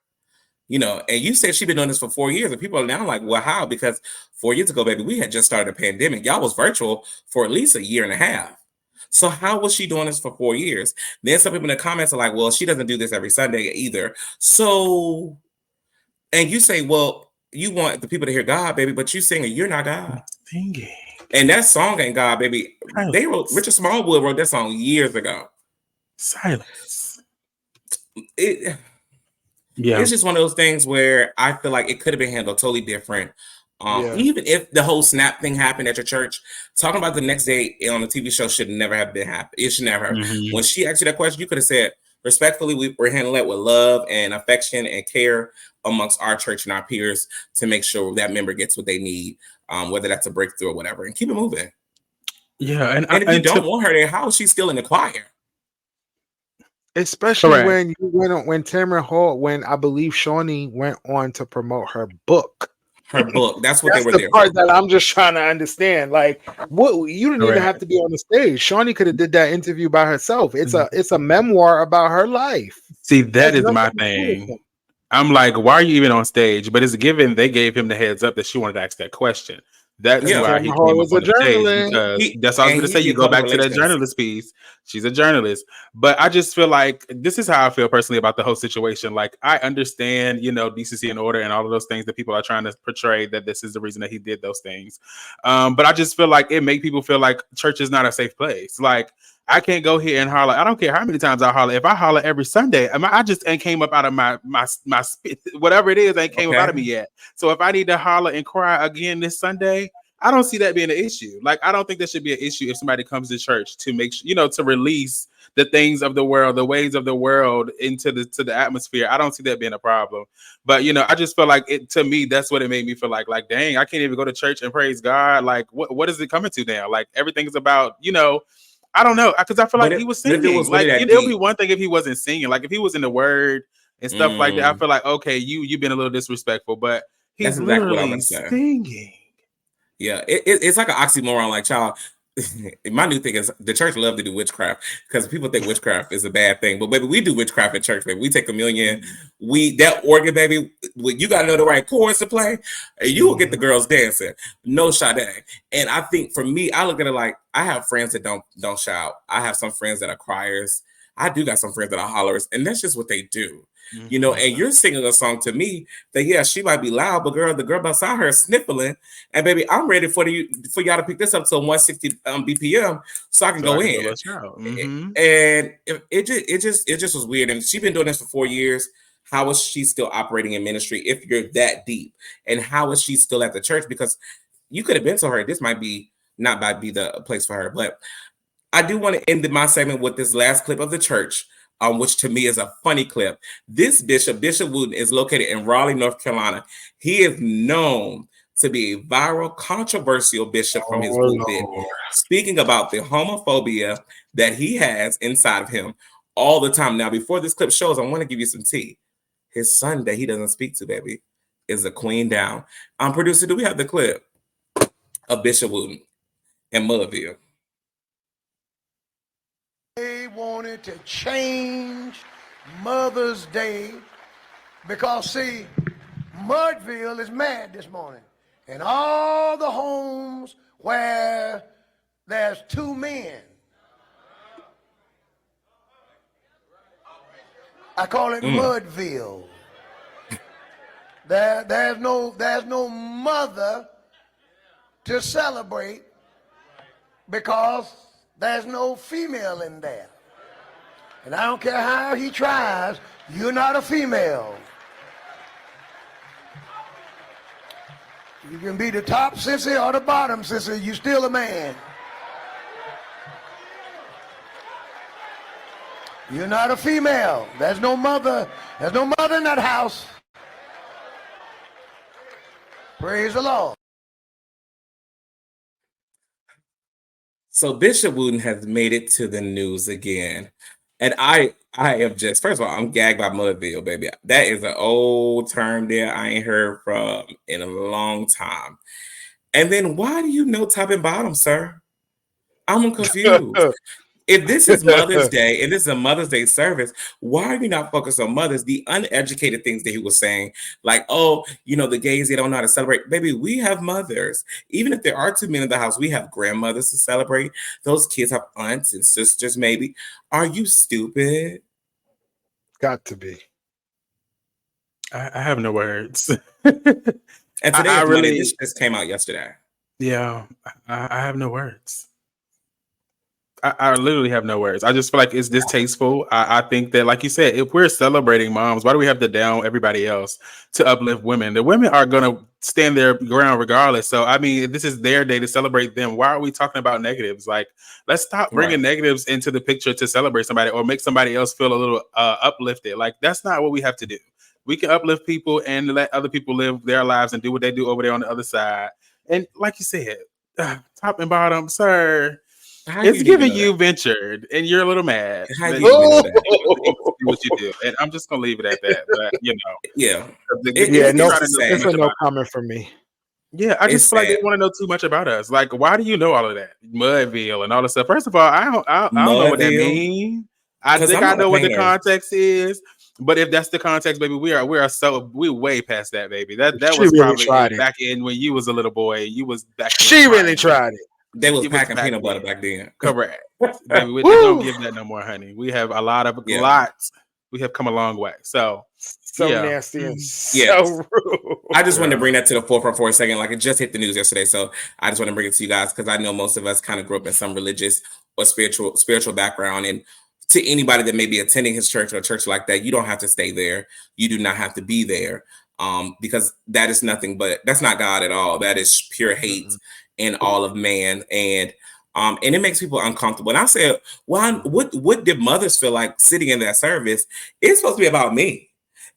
and you said she's been doing this for 4 years, and people are now like, well, how? Because 4 years ago, baby, we had just started a pandemic. Y'all was virtual for at least a year and a half. So how was she doing this for 4 years? Then some people in the comments are like, well, she doesn't do this every Sunday either. So, and you say, well, you want the people to hear God, baby, but you singing, you're not God. Singing. And that song ain't God, baby. They wrote, Richard Smallwood wrote that song years ago. Silence. It's just one of those things where I feel like it could have been handled totally different. Even if the whole snap thing happened at your church, talking about the next day on the TV show should never have been happened. It should never have. Mm-hmm. When she asked you that question, you could have said, respectfully, we're handling it with love and affection and care amongst our church and our peers to make sure that member gets what they need, whether that's a breakthrough or whatever, and keep it moving. Yeah, and if you don't want her there, how is she still in the choir? Especially when Tamron Hall, when I believe Shawnee went on to promote her book. That's what they were the there part for. that I'm just trying to understand. Like, what, you didn't even have to be on the stage. Shawnee could have did that interview by herself. It's a memoir about her life. See, that is my thing. I'm like, why are you even on stage? But it's given they gave him the heads up that she wanted to ask that question. That's why he came up on the stage, because that's all I was going to say. You go back to that journalist piece. She's a journalist. But I just feel like this is how I feel personally about the whole situation. Like, I understand, decency and order and all of those things that people are trying to portray, that this is the reason that he did those things. But I just feel like it make people feel like church is not a safe place. Like, I can't go here and holler. I don't care how many times I holler. If I holler every Sunday, I just ain't came up out of my whatever it is, ain't came up out of me yet. So if I need to holler and cry again this Sunday, I don't see that being an issue. Like, I don't think there should be an issue if somebody comes to church to make sure, to release the things of the world, the ways of the world into the atmosphere. I don't see that being a problem. But I just feel like to me, that's what it made me feel like dang, I can't even go to church and praise God. Like, what is it coming to now? Like, everything is about, I don't know, because I feel like he was singing. Like, it'll be one thing if he wasn't singing. Like, if he was in the word and stuff like that, I feel like, okay, you've been a little disrespectful, but he's that's exactly what I literally was saying. singing. Yeah, it's like an oxymoron. Like, child, my new thing is the church love to do witchcraft because people think witchcraft is a bad thing. But baby, we do witchcraft at church, baby. We take communion. That organ, baby, you got to know the right chords to play, and you will get the girls dancing. No Sade. And I think for me, I look at it like I have friends that don't shout. I have some friends that are criers. I do got some friends that are hollers, and that's just what they do. And you're singing a song to me that, yeah, she might be loud, but the girl beside her is sniffling. And baby, I'm ready for y'all to pick this up to 160 BPM so I can go in. And it just was weird. And she's been doing this for 4 years. How is she still operating in ministry if you're that deep? And how is she still at the church? Because you could have been to her. This might not be the place for her. But I do want to end my segment with this last clip of the church, which to me is a funny clip. This Bishop Wooten, is located in Raleigh, North Carolina. He is known to be a viral, controversial bishop from his pulpit, speaking about the homophobia that he has inside of him all the time. Now, before this clip shows, I want to give you some tea. His son that he doesn't speak to, baby, is a queen down. Producer, do we have the clip of Bishop Wooten and Mudville? They wanted to change Mother's Day because, see, Mudville is mad this morning. And all the homes where there's two men, I call it Mudville. There's no mother to celebrate because there's no female in there. And I don't care how he tries, you're not a female. You can be the top sissy or the bottom sissy, you're still a man. You're not a female. There's no mother in that house. Praise the Lord. So Bishop Wooten has made it to the news again. And I am just, first of all, I'm gagged by Mudville, baby. That is an old term there I ain't heard from in a long time. And then why do you know top and bottom, sir? I'm confused. If this is Mother's Day and this is a Mother's Day service, why are we not focused on mothers? The uneducated things that he was saying, like, oh, the gays, they don't know how to celebrate. Baby, we have mothers. Even if there are two men in the house, we have grandmothers to celebrate. Those kids have aunts and sisters, maybe. Are you stupid? Got to be. I have no words. And today, this just came out yesterday. Yeah, I have no words. I literally have no words. I just feel like it's distasteful. I think that, like you said, if we're celebrating moms, why do we have to down everybody else to uplift women? The women are going to stand their ground regardless. So, I mean, this is their day to celebrate them. Why are we talking about negatives? Like, let's stop bringing negatives into the picture to celebrate somebody or make somebody else feel a little uplifted. Like, that's not what we have to do. We can uplift people and let other people live their lives and do what they do over there on the other side. And like you said, top and bottom, sir. It's giving you ventured, and you're a little mad. How do you know that? What you do, and I'm just gonna leave it at that. But yeah, it's a no comment from me. Yeah, I just feel like they want to know too much about us. Like, why do you know all of that, Mudville and all this stuff? First of all, I don't know what that means. I think I know what the context is, but if that's the context, baby, we're way past that, baby. That was probably back in when you was a little boy. You was back. She really tried it. They was packing peanut butter back then. Correct. Baby, we don't give that no more, honey. We have a lots. We have come a long way. So nasty and so rude. I just wanted to bring that to the forefront for a second. Like, it just hit the news yesterday. So I just want to bring it to you guys because I know most of us kind of grew up in some religious or spiritual background. And to anybody that may be attending his church or a church like that, you don't have to stay there. You do not have to be there because that is nothing but, that's not God at all. That is pure hate. in all of man, and it makes people uncomfortable. And I said, well, what did mothers feel like sitting in that service? It's supposed to be about me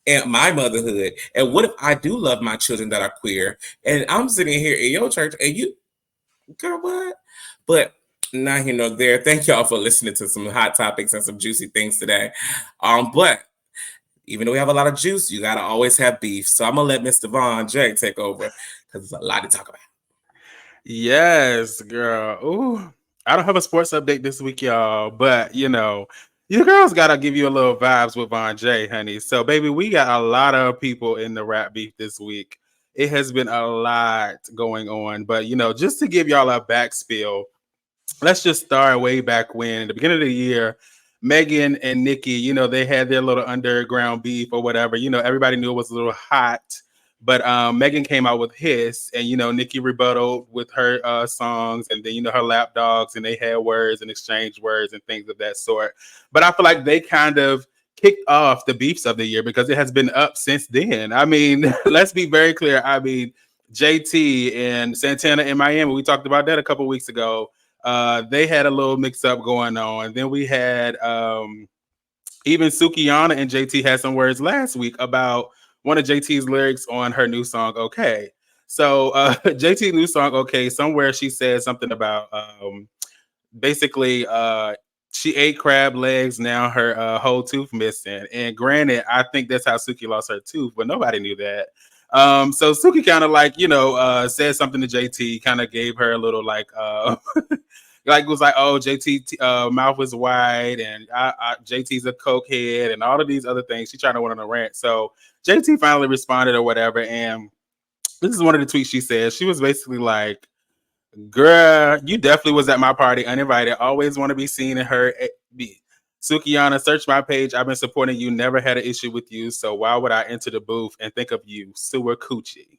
and my motherhood. And what if I do love my children that are queer, and I'm sitting here in your church, and you, girl, what? But not here nor there. Thank y'all for listening to some hot topics and some juicy things today. But even though we have a lot of juice, you gotta always have beef. So I'm gonna let Mr. Vonn.j take over because there's a lot to talk about. Yes, girl. Ooh, I don't have a sports update this week, y'all, but you girls gotta give you a little vibes with Vonn.j, honey. So, baby, we got a lot of people in the rap beef this week. It has been a lot going on, but just to give y'all a backspiel, let's just start way back when, at the beginning of the year, Megan and Nicki, they had their little underground beef or whatever. Everybody knew it was a little hot. But Megan came out with Hiss, and Nicki rebutted with her songs, and then her lap dogs, and they had words and exchanged words and things of that sort. But I feel like they kind of kicked off the beefs of the year because it has been up since then. I mean, let's be very clear. I mean, JT and Santana in Miami, we talked about that a couple weeks ago. They had a little mix up going on. And then we had even Sukihana and JT had some words last week about one of JT's lyrics on her new song, Okay. So JT's new song, Okay, somewhere she said something about basically she ate crab legs, now her whole tooth missing. And granted, I think that's how Suki lost her tooth, but nobody knew that. So Suki kind of said something to JT, kind of gave her a little like was like, oh, JT mouth was wide, and JT's a cokehead, and all of these other things. She tried to went on a rant. So JT finally responded or whatever, and this is one of the tweets she said. She was basically like, girl, you definitely was at my party uninvited. Always want to be seen and heard. Sukihana, search my page. I've been supporting you. Never had an issue with you. So why would I enter the booth and think of you? Sewer Coochie.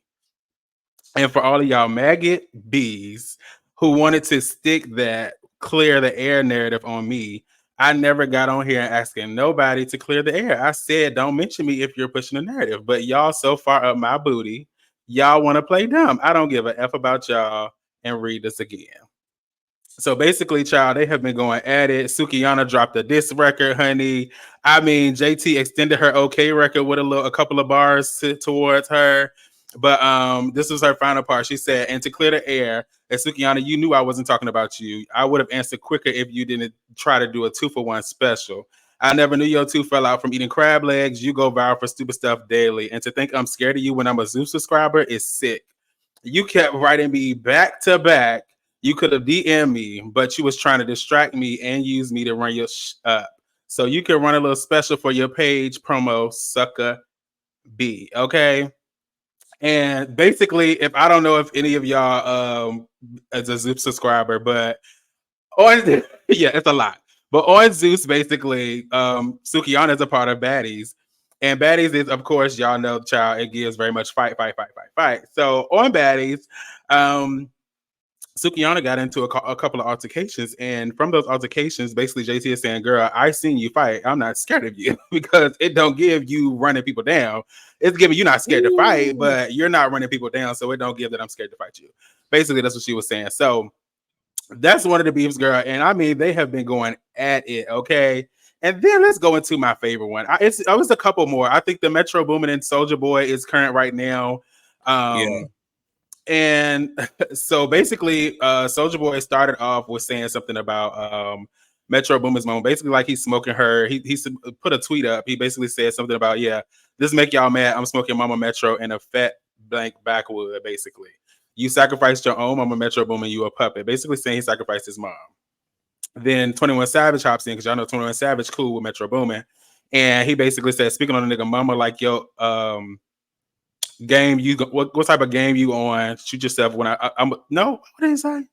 And for all of y'all maggot bees who wanted to stick that clear the air narrative on me, I never got on here and asking nobody to clear the air. I said, don't mention me if you're pushing the narrative. But y'all so far up my booty, y'all want to play dumb. I don't give a F about y'all. And read this again. So basically, child, they have been going at it. Sukihana dropped a diss record, honey. I mean, JT extended her okay record with a couple of bars towards her. But this was her final part. She said, and to clear the air, and Sukihana, you knew I wasn't talking about you. I would have answered quicker if you didn't try to do a 2-for-1 special. I never knew your tooth fell out from eating crab legs. You go viral for stupid stuff daily. And to think I'm scared of you when I'm a Zeus subscriber is sick. You kept writing me back to back. You could have DM'd me, but you was trying to distract me and use me to run your up. So you can run a little special for your page promo, sucker B. Okay. And basically, if I don't know if any of y'all as a Zeus subscriber, but on yeah, it's a lot. But on Zeus, basically, Sukihana is a part of Baddies. And Baddies is, of course, y'all know, child, it gives very much fight. So on Baddies, Sukihana got into a couple of altercations. And from those altercations, basically, JT is saying, girl, I seen you fight. I'm not scared of you because it don't give you running people down. It's giving you not scared to fight, but you're not running people down. So it don't give that I'm scared to fight you. Basically, that's what she was saying. So that's one of the beefs, girl. And I mean, they have been going at it, okay? And then let's go into my favorite one. I was a couple more. I think the Metro Boomin and Soulja Boy is current right now. And so basically, Soulja Boy started off with saying something about Metro Boomin's mom. Basically, like he's smoking her. He put a tweet up. He basically said something about, yeah, this make y'all mad. I'm smoking Mama Metro in a fat blank backwood, basically. You sacrificed your own Mama Metro Boomin, you a puppet. Basically saying he sacrificed his mom. Then 21 Savage hops in because y'all know 21 Savage cool with Metro Boomin. And he basically said, speaking on the nigga mama, like, yo, game, what type of game you on? Shoot yourself when I'm no, what did he say?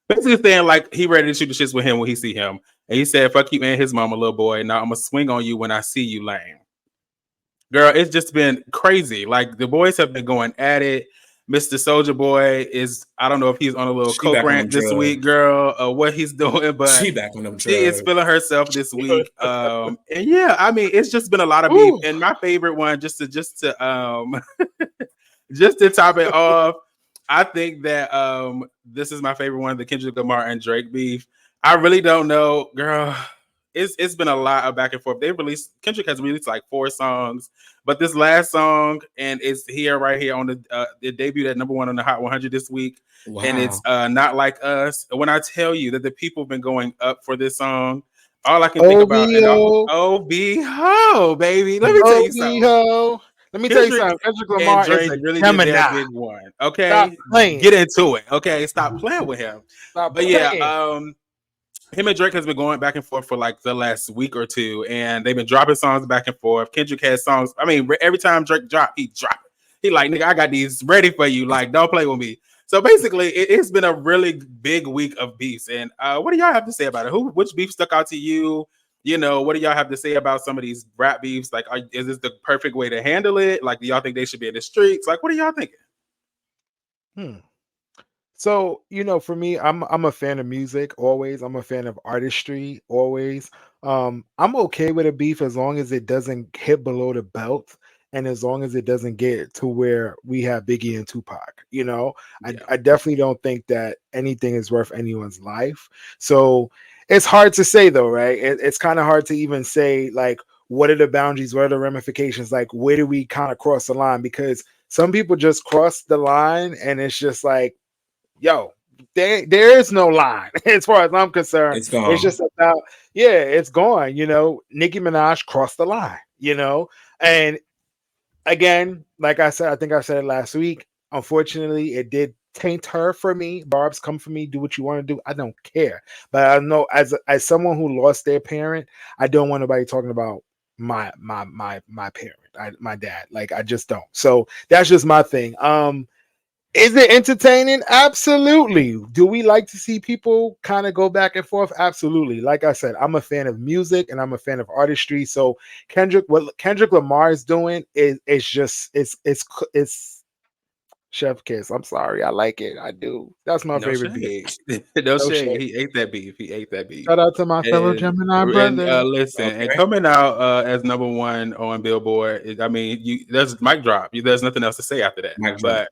Basically saying like he ready to shoot the shits with him when he see him. And he said, fuck you and his mama, little boy. Now I'm gonna swing on you when I see you, lame. Girl, it's just been crazy. Like the boys have been going at it. Mr. Soulja Boy is, I don't know if he's on a little coke rant this week, girl, or what he's doing, but she is feeling herself this week. And yeah, I mean, it's just been a lot of beef. And my favorite one, just to top it off, I think that this is my favorite one, the Kendrick Lamar and Drake beef. I really don't know, girl. It's been a lot of back and forth. Kendrick has released like 4 songs, but this last song, and it's right here on it debuted at #1 on the Hot 100 this week. Wow. And it's Not Like Us. When I tell you that the people have been going up for this song, all I can think about is OB-ho, baby. Let me tell you something. OB-ho. Let me tell you something. Kendrick Lamar and Drake is a really Gemini. did that big one. Okay, Stop playing. Get into it. Okay, stop playing with him. Stop but playing. yeah, him and Drake has been going back and forth for like the last week or two, and they've been dropping songs back and forth. Kendrick has songs. I mean, every time Drake drop, he drop it. He like, nigga, I got these ready for you. Like, don't play with me. So basically, it's been a really big week of beefs. And what do y'all have to say about it? Which beef stuck out to you? You know, what do y'all have to say about some of these rap beefs? Like, is this the perfect way to handle it? Like, do y'all think they should be in the streets? Like, what are y'all thinking? So, you know, for me, I'm a fan of music always. I'm a fan of artistry always. I'm okay with a beef as long as it doesn't hit below the belt and as long as it doesn't get to where we have Biggie and Tupac. You know, I definitely don't think that anything is worth anyone's life. So it's hard to say though, right? It's kind of hard to even say like, what are the boundaries? What are the ramifications? Like, where do we kind of cross the line? Because some people just cross the line and it's just like, yo, there is no line as far as I'm concerned. It's gone. It's just about, it's gone. You know, Nicki Minaj crossed the line, you know, and again, like I said, I think I said it last week. Unfortunately, it did taint her for me. Barb's, come for me, do what you want to do. I don't care. But I know as someone who lost their parent, I don't want nobody talking about my parent, my dad. Like, I just don't. So that's just my thing. Is it entertaining? Absolutely. Do we like to see people kind of go back and forth? Absolutely. Like I said, I'm a fan of music and I'm a fan of artistry. So what Kendrick Lamar is doing is chef kiss. I'm sorry. I like it. I do. That's my favorite beef. No shade. He ate that beef. Shout out to my fellow Gemini brother. Listen, and coming out as #1 on Billboard, I mean, there's mic drop. There's nothing else to say after that. But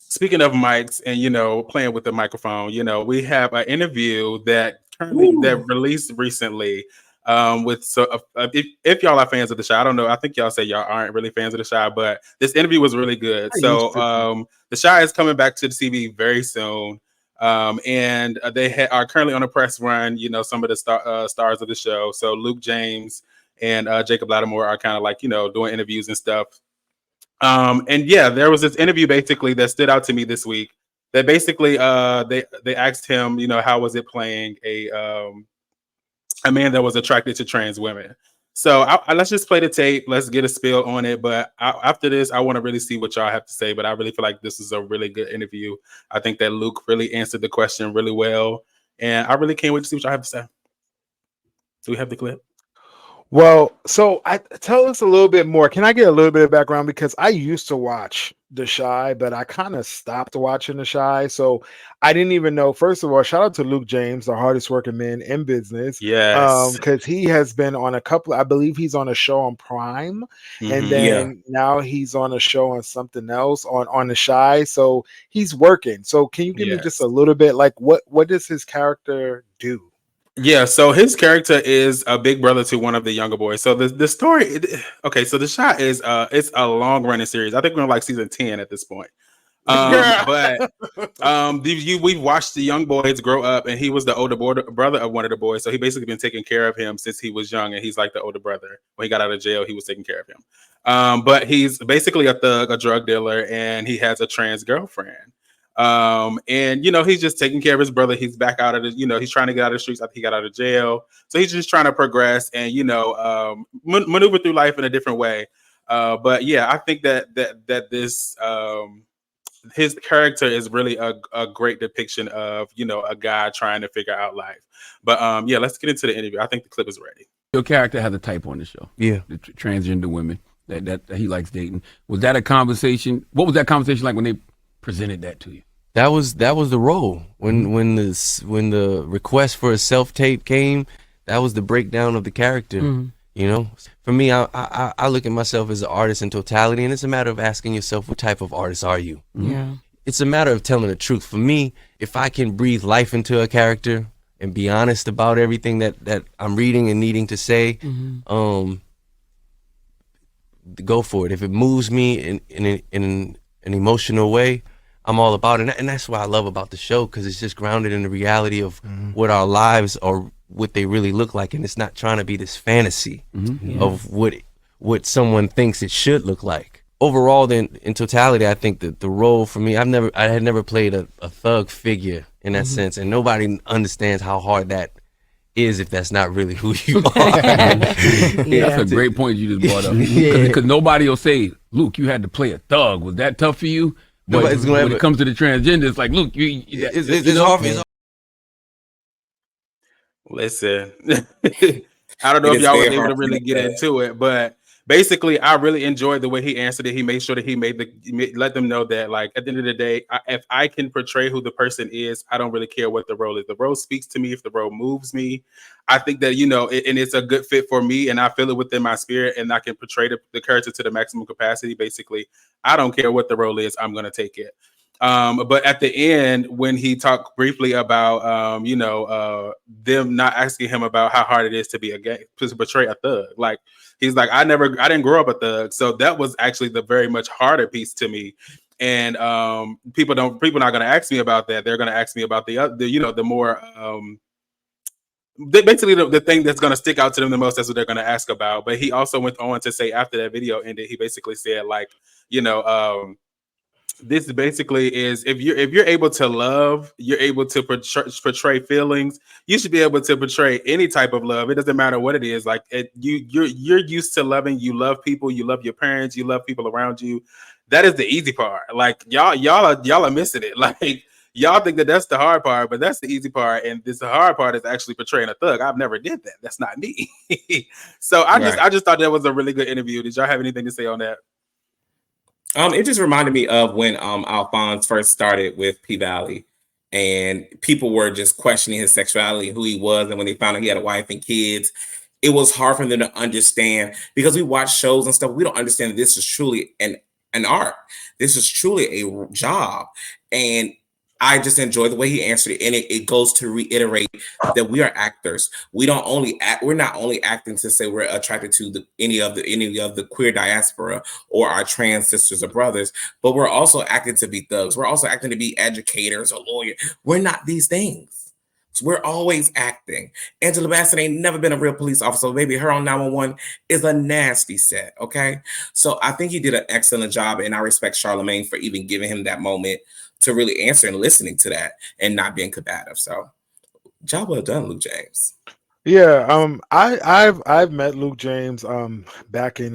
speaking of mics and, you know, playing with the microphone, you know, we have an interview that released recently if y'all are fans of the Chi. I don't know. I think y'all say y'all aren't really fans of the Chi, but this interview was really good. So the Chi is coming back to the TV very soon. And they are currently on a press run, you know, some of the stars of the show. So Luke James and Jacob Lattimore are kind of like, you know, doing interviews and stuff. And yeah, there was this interview basically that stood out to me this week that basically they asked him, you know, how was it playing a man that was attracted to trans women. So let's just play the tape. Let's get a spill on it. But after this, I want to really see what y'all have to say. But I really feel like this is a really good interview. I think that Luke really answered the question really well. And I really can't wait to see what y'all have to say. Do we have the clip? Well, so tell us a little bit more. Can I get a little bit of background? Because I used to watch the Chi, but I kind of stopped watching the Chi. So I didn't even know. First of all, shout out to Luke James, the hardest working man in business. Yes. Because he has been on a couple, I believe he's on a show on Prime. And then now he's on a show on something else on the Chi. So he's working. So can you give me just a little bit, like what does his character do? Yeah, so his character is a big brother to one of the younger boys. So the story, so the Chi is it's a long running series. I think we're on like season 10 at this point. But we've watched the young boys grow up, and he was the older brother of one of the boys. So he basically been taking care of him since he was young, and he's like the older brother. When he got out of jail, he was taking care of him. But he's basically a thug, a drug dealer, and he has a trans girlfriend. And you know, he's just taking care of his brother. He's back out of the, you know, he's trying to get out of the streets after he got out of jail. So he's just trying to progress and, you know, maneuver through life in a different way. But yeah, I think that this his character is really a great depiction of, you know, a guy trying to figure out life. But yeah, let's get into the interview. I think the clip is ready. Your character has a type on the show. Yeah. The transgender women that he likes dating. Was that a conversation? What was that conversation like when they presented that to you? That was the role. When the request for a self-tape came, that was the breakdown of the character. You know, for me, I look at myself as an artist in totality, and it's a matter of asking yourself, what type of artist are you? Yeah. it's a matter of telling the truth. For me, if I can breathe life into a character and be honest about everything that I'm reading and needing to say, go for it. If it moves me in an emotional way, I'm all about it. And that's what I love about the show, because it's just grounded in the reality of what our lives are, what they really look like, and it's not trying to be this fantasy of what someone thinks it should look like. Overall, then, in totality, I think that the role for me, I had never played a thug figure in that sense, and nobody understands how hard that is if that's not really who you are. That's a great point you just brought up. Because nobody will say, Luke, you had to play a thug. Was that tough for you? But when it comes to the transgender, it's like, Luke, it's hard. Listen, I don't know if y'all was able to really get into it, but basically, I really enjoyed the way he answered it. He made sure that he let them know that, like, at the end of the day, if I can portray who the person is, I don't really care what the role is. The role speaks to me. If the role moves me, I think that, and it's a good fit for me, and I feel it within my spirit, and I can portray the character to the maximum capacity. Basically, I don't care what the role is. I'm going to take it. But at the end, when he talked briefly about, them not asking him about how hard it is to be to portray a thug, like, he's like, I didn't grow up a thug. So that was actually the very much harder piece to me. And people not going to ask me about that. They're going to ask me about the more, basically the thing that's going to stick out to them the most. That's what they're going to ask about. But he also went on to say, after that video ended, he basically said, like, this basically is, if you're able to love, you're able to portray feelings, you should be able to portray any type of love. It doesn't matter what it is. Like, you're used to loving. You love people. You love your parents. You love people around you. That is the easy part. Like, y'all are missing it. Like, y'all think that that's the hard part, but that's the easy part. And the hard part is actually portraying a thug. I've never did that. That's not me. So I just thought that was a really good interview. Did y'all have anything to say on that? It just reminded me of when Alphonse first started with P-Valley, and people were just questioning his sexuality, who he was, and when they found out he had a wife and kids, it was hard for them to understand, because we watch shows and stuff. We don't understand that this is truly an art. This is truly a job, and I just enjoy the way he answered it, and it goes to reiterate that we are actors. We don't only act. We're not only acting to say we're attracted to any of the queer diaspora or our trans sisters or brothers, but we're also acting to be thugs. We're also acting to be educators or lawyers. We're not these things. So we're always acting. Angela Bassett ain't never been a real police officer. Maybe her on 911 is a nasty set. Okay, so I think he did an excellent job, and I respect Charlamagne for even giving him that moment to really answer and listening to that and not being combative. So, job well done, Luke James. Yeah, I've met Luke James back in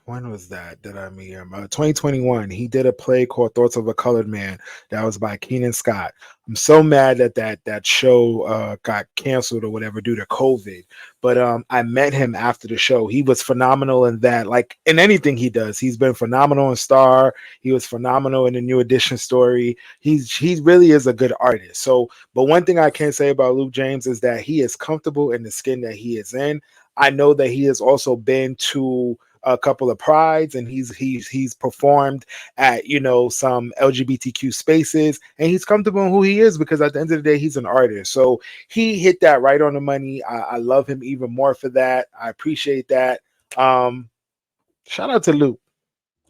when was that I meet him? 2021. He did a play called Thoughts of a Colored Man that was by Keenan Scott. I'm so mad that show got canceled or whatever due to COVID. But I met him after the show. He was phenomenal in that, like in anything he does. He's been phenomenal in Star. He was phenomenal in the New Edition story. He really is a good artist. So, but one thing I can say about Luke James is that he is comfortable in the skin that he is in. I know that he has also been to a couple of prides, and he's performed at some LGBTQ spaces, and he's comfortable in who he is, because at the end of the day, he's an artist. So he hit that right on the money. I love him even more for that. I appreciate that. Shout out to Luke.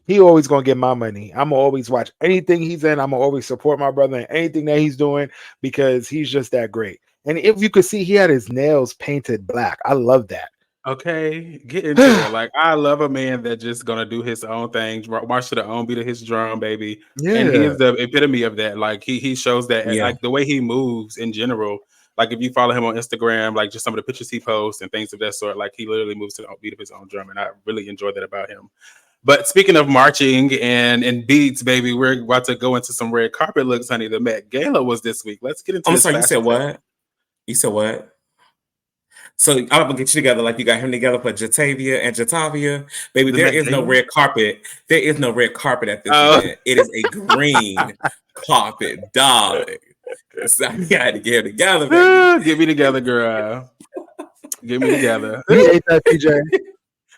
He always gonna get my money. I'm gonna always watch anything he's in. I'm gonna always support my brother in anything that he's doing, because he's just that great. And if you could see, he had his nails painted black. I love that. Okay, get into it. Like, I love a man that just gonna do his own thing, march to the own beat of his drum, baby. Yeah. And he is the epitome of that. Like, he shows that, and like the way he moves in general. Like, if you follow him on Instagram, like just some of the pictures he posts and things of that sort, like he literally moves to the beat of his own drum, and I really enjoy that about him. But speaking of marching and beats, baby, we're about to go into some red carpet looks, honey. The Met Gala was this week. Let's get into. I'm sorry, you said what? You said what? So I'm gonna get you together like you got him together for Jatavia and Jatavia. Baby, there is no red carpet. There is no red carpet at this event. It is a green carpet, dog. So I had to get it together, baby. Get me together, girl. Get me together. You ate that, PJ.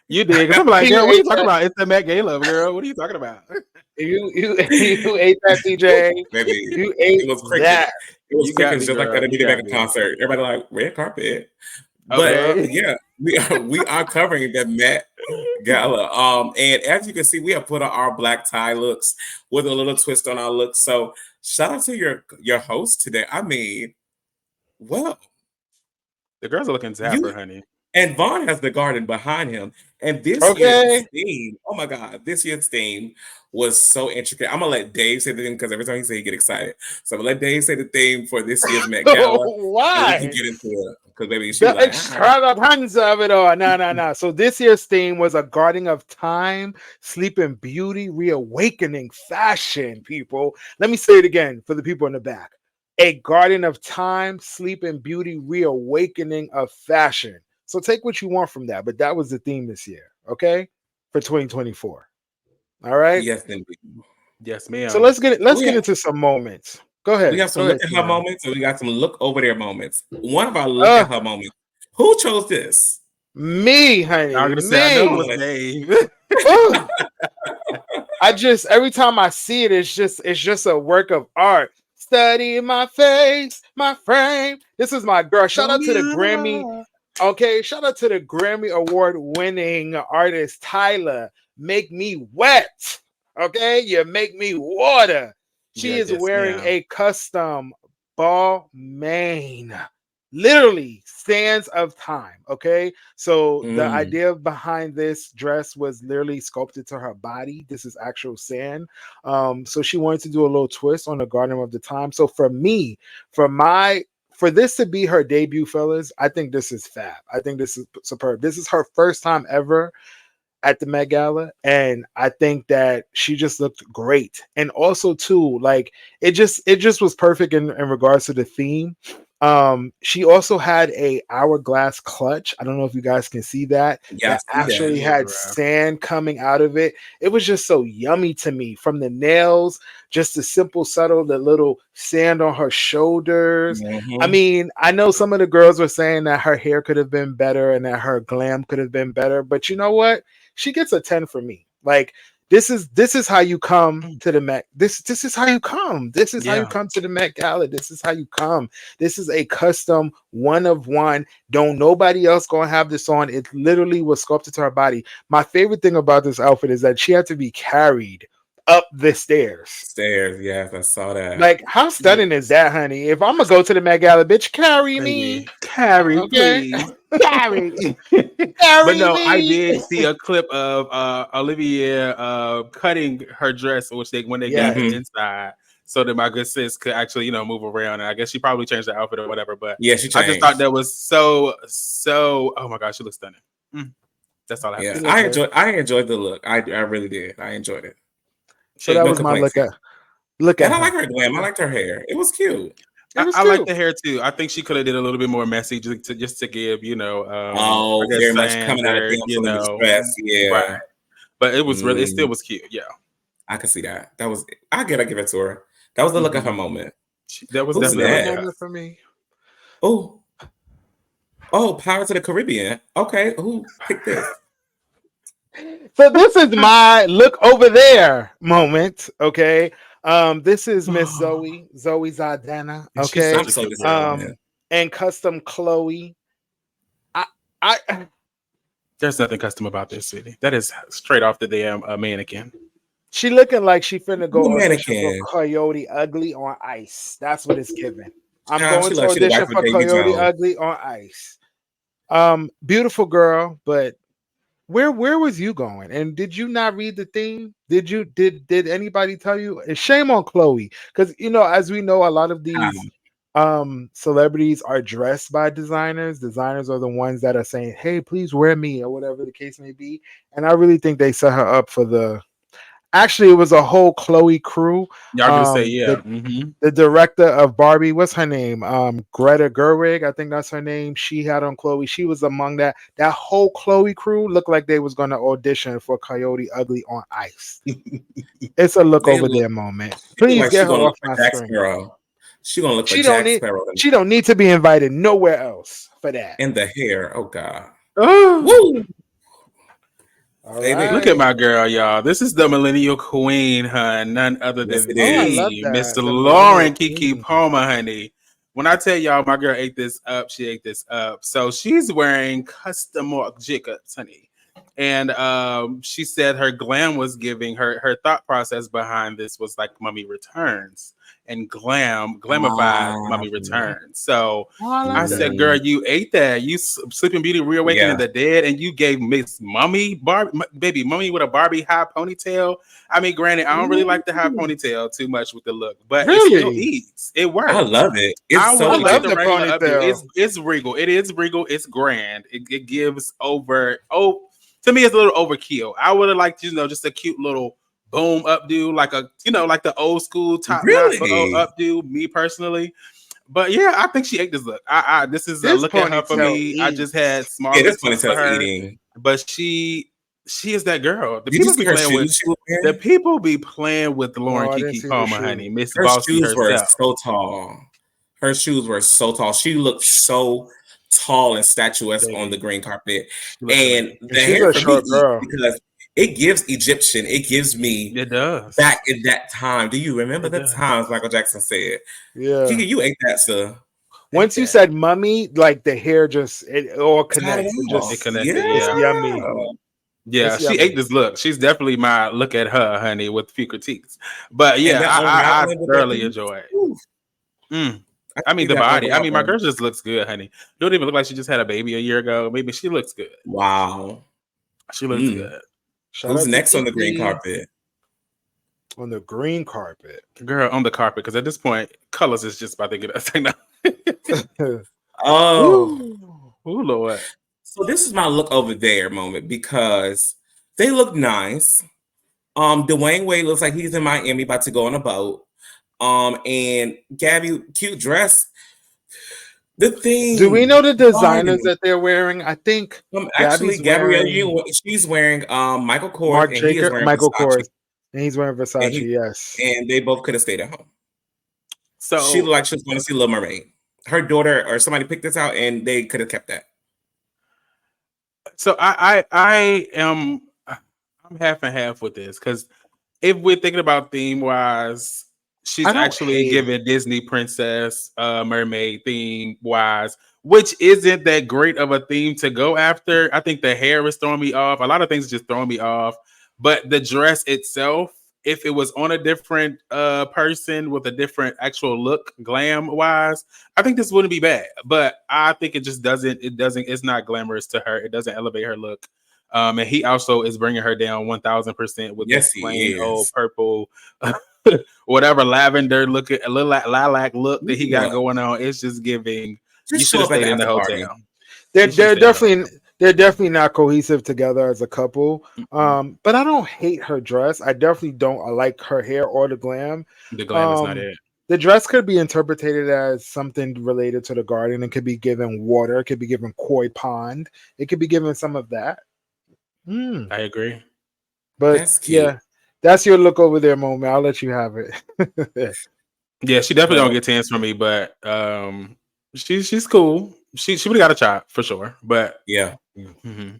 You did, because I'm like, You girl, what are you ate talking that. about? It's the Met Gala, girl. What are you talking about? You ate that, TJ. Baby, You ate it was crickets. that. It was You got crickets me, just like girl. that at You Media got Mega me. concert. Everybody like red carpet. Okay. But yeah, we are covering the Met Gala. And as you can see, we have put on our black tie looks with a little twist on our looks. So shout out to your host today. I mean, well, The girls are looking dapper, honey. and Vonn has the garden behind him. And this year's Okay. theme, oh my God, this year's theme was so intricate. I'm gonna let Dave say the theme because every time he say he get excited. So I'm gonna let Dave say the theme for this year's Met Gala. And we Why? can get into it. Because baby, she The was like, extravagance of it all. No. So this year's theme was a garden of time, sleeping beauty, reawakening fashion, people. Let me say it again for the people in the back. A garden of time, sleeping beauty, reawakening of fashion. So take what you want from that. But that was the theme this year, okay? For 2024. All right. yes, indeed. Yes, ma'am. So let's get We have- into some moments. Go ahead. We got some Go look ahead, at her Tina. moments, and we got some look over there moments. One of our look at her moments. Who chose this? Me, honey. I'm gonna say I know it Me. was Dave. Ooh. I just every time I see it, it's just a work of art. Study my face, my frame. This is my girl. Shout out to the Grammy. Okay, shout out to the Grammy Award winning artist Tyler. Make me wet. Okay, you make me water. She is wearing a custom ball mane. Literally sands of time. Okay, so the idea behind this dress was literally sculpted to her body. This is actual sand. So she wanted to do a little twist on the Garden of the Time. So for me, for this to be her debut, fellas, I think this is fab. I think this is superb. This is her first time ever at the Met Gala, and I think that she just looked great. And also too, like it just was perfect in regards to the theme. She also had a hourglass clutch. I don't know if you guys can see that. Yeah, that actually had sand coming out of it. It was just so yummy to me. From the nails, just the simple, subtle, the little sand on her shoulders. I mean, I know some of the girls were saying that her hair could have been better and that her glam could have been better, but you know what? She gets a 10 for me. Like this is how you come to the Met. This is how you come. This is how you come to the Met Gala. This is how you come. This is a custom one of one. Don't nobody else gonna have this on. It literally was sculpted to her body. My favorite thing about this outfit is that she had to be carried up the stairs. Yes, I saw that. Like, how stunning is that, honey? If I'm gonna go to the Met Gala, bitch, carry me. Carry, Okay? please. Carry. But no, I did see a clip of Olivia cutting her dress, when they got it inside, so that my good sis could actually, move around. And I guess she probably changed the outfit or whatever. But yeah, she changed. I just thought that was so. Oh my gosh, she looks stunning. That's all I have to say. I enjoyed the look. I really did. I enjoyed it. So that was my look at. And I like her glam. I liked her hair. It was cute. I like the hair too. I think she could have did a little bit more messy just to give, very much coming out of them, stress. Yeah, right. But it was really, it still was cute. Yeah, I can see that. That was, I give it to her. That was the look of her moment. That was definitely a moment for me. Oh, Pirates of the Caribbean. Okay, who picked this? So this is my look over there moment. Okay. This is Miss Zoe Zardana. Okay. And custom Chloe. I There's nothing custom about this city. That is straight off the damn mannequin. She looking like she finna go mannequin. for Coyote Ugly on ice. That's what it's giving. I'm Child, going to audition for Coyote Ugly on ice. Beautiful girl, but where was you going? And did you not read the theme? Did anybody tell you? And shame on Chloe, because as we know, a lot of these celebrities are dressed by designers. Designers are the ones that are saying, "Hey, please wear me," or whatever the case may be. And I really think they set her up for the. Actually, it was a whole Chloe crew. Y'all gonna say the director of Barbie, what's her name? Greta Gerwig, I think that's her name. She had on Chloe. She was among that whole Chloe crew. Looked like they was going to audition for Coyote Ugly on ice. It's a look over there moment. Please get her off my screen. She gonna look like Jack Sparrow. She don't need to be invited nowhere else for that. And the hair, oh god. Woo! All Baby. Look right. at my girl, y'all. This is the millennial queen, hun. None other Yes, than it Oh, I love the that. Miss The Lauren millennial Kiki queen. Palmer, honey. When I tell y'all my girl ate this up, she ate this up. So she's wearing custom mark jackets, honey. And she said her glam was giving her thought process behind this was like Mummy Returns and glamified Mummy Returns. So Oh, I I like that. said, girl, you ate that. You Sleeping Beauty Reawakening the Dead, and you gave Miss Mummy, baby Mummy with a Barbie high ponytail. I mean, granted, I don't really like the high ponytail too much with the look, but it still Really? eats. It works. I love it. I It's would so have liked love the the regular updo. ponytail. It's regal. It is regal. It's grand. It gives over. Oh, to me, it's a little overkill. I would have liked, just a cute little boom updo, like like the old school top knot really updo. Me personally. But yeah, I think she ate this look. This is a This look at her for ponytail me. I just eats. had small yeah. This critiques for ponytail's her, eating. but she is that girl. The Did you people see be her playing with shoes she was the wearing? people be playing with Lauren No, I didn't Kiki see the Palmer, shoe. honey, Miss Her Bossy shoes were herself. so tall. Her shoes were so tall. She looked so tall and statuesque on the green carpet. She looked And great. the And she's hair a for me short eats girl. because it gives Egyptian. It gives me It does. back in that time. Do you remember It the does. times Michael Jackson said? Yeah. Kiki, you ate that, sir. Once you that. said mummy, like the hair just it all Got it connects. It all. It just connected, it's yeah. yummy. Yeah, It's she yummy. ate this look. She's definitely my look at her, honey, with a few critiques. But And yeah, that I unraveling with that thoroughly thing. enjoy it. Ooh, I mean, see the that body. I mean, my unraveling. girl just looks good, honey. Don't even look like she just had a baby a year ago. Maybe she looks good. Wow. She looks good. Shout Who's out to next on the green Kiki. carpet? On the green carpet. Girl, on the carpet, because at this point, colors is just about to get us. Oh, Oh, Lord. so this is my look over there moment because they look nice. Dwayne Wade looks like he's in Miami about to go on a boat. And Gabby, cute dress. The thing. Do we know the designers that they're wearing? I think Actually, Gabby's Gabrielle, wearing she's wearing Michael Kors, Marc and he is Jacob, wearing Michael Versace. Kors, and he's wearing Versace. Yes, And they both could have stayed at home. So She looked like she was going to see Little Mermaid. Her daughter or somebody picked this out, and they could have kept that. So I'm half and half with this because if we're thinking about theme wise, she's I don't actually hate giving Disney princess mermaid theme wise, which isn't that great of a theme to go after. I think the hair is throwing me off. A lot of things just throwing me off, but the dress itself, if it was on a different person with a different actual look, glam wise, I think this wouldn't be bad. But I think it just doesn't. It's not glamorous to her. It doesn't elevate her look. And he also is bringing her down 1000% with Yes, this he plain is. old purple, whatever lavender look, a little lilac look that he got Yeah. going on. It's just giving. Just You show should have up at stayed the in the after party. hotel. they're definitely not cohesive together as a couple. But I don't hate her dress. I definitely don't. I like her hair or the glam. The glam is not it. The dress could be interpreted as something related to the garden. It could be given water. It could be given koi pond. It could be given some of that. I agree. But That's cute. yeah, that's your look over there moment. I'll let you have it. Yeah, she definitely don't get tens from me, but she's cool. She would have got a chop for sure. But Yeah. mhm.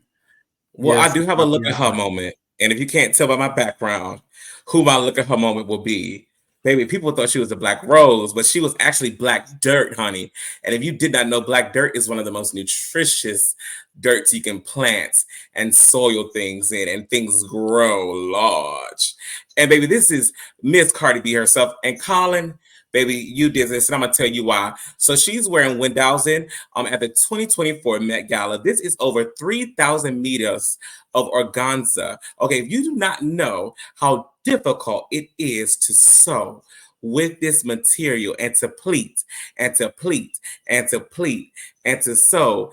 Well, Yes, I do have a look at her moment. And if you can't tell by my background who my look at her moment will be, baby, people thought she was a black rose, but she was actually black dirt, honey. And if you did not know, black dirt is one of the most nutritious dirts you can plant and soil things in, and things grow large. And baby, this is Miss Cardi B herself. And Colin, baby, you did this, and I'm gonna tell you why. So she's wearing 1,000 at the 2024 Met Gala. This is over 3,000 meters of organza. Okay, if you do not know how difficult it is to sew with this material and to pleat and to pleat and to pleat and to sew.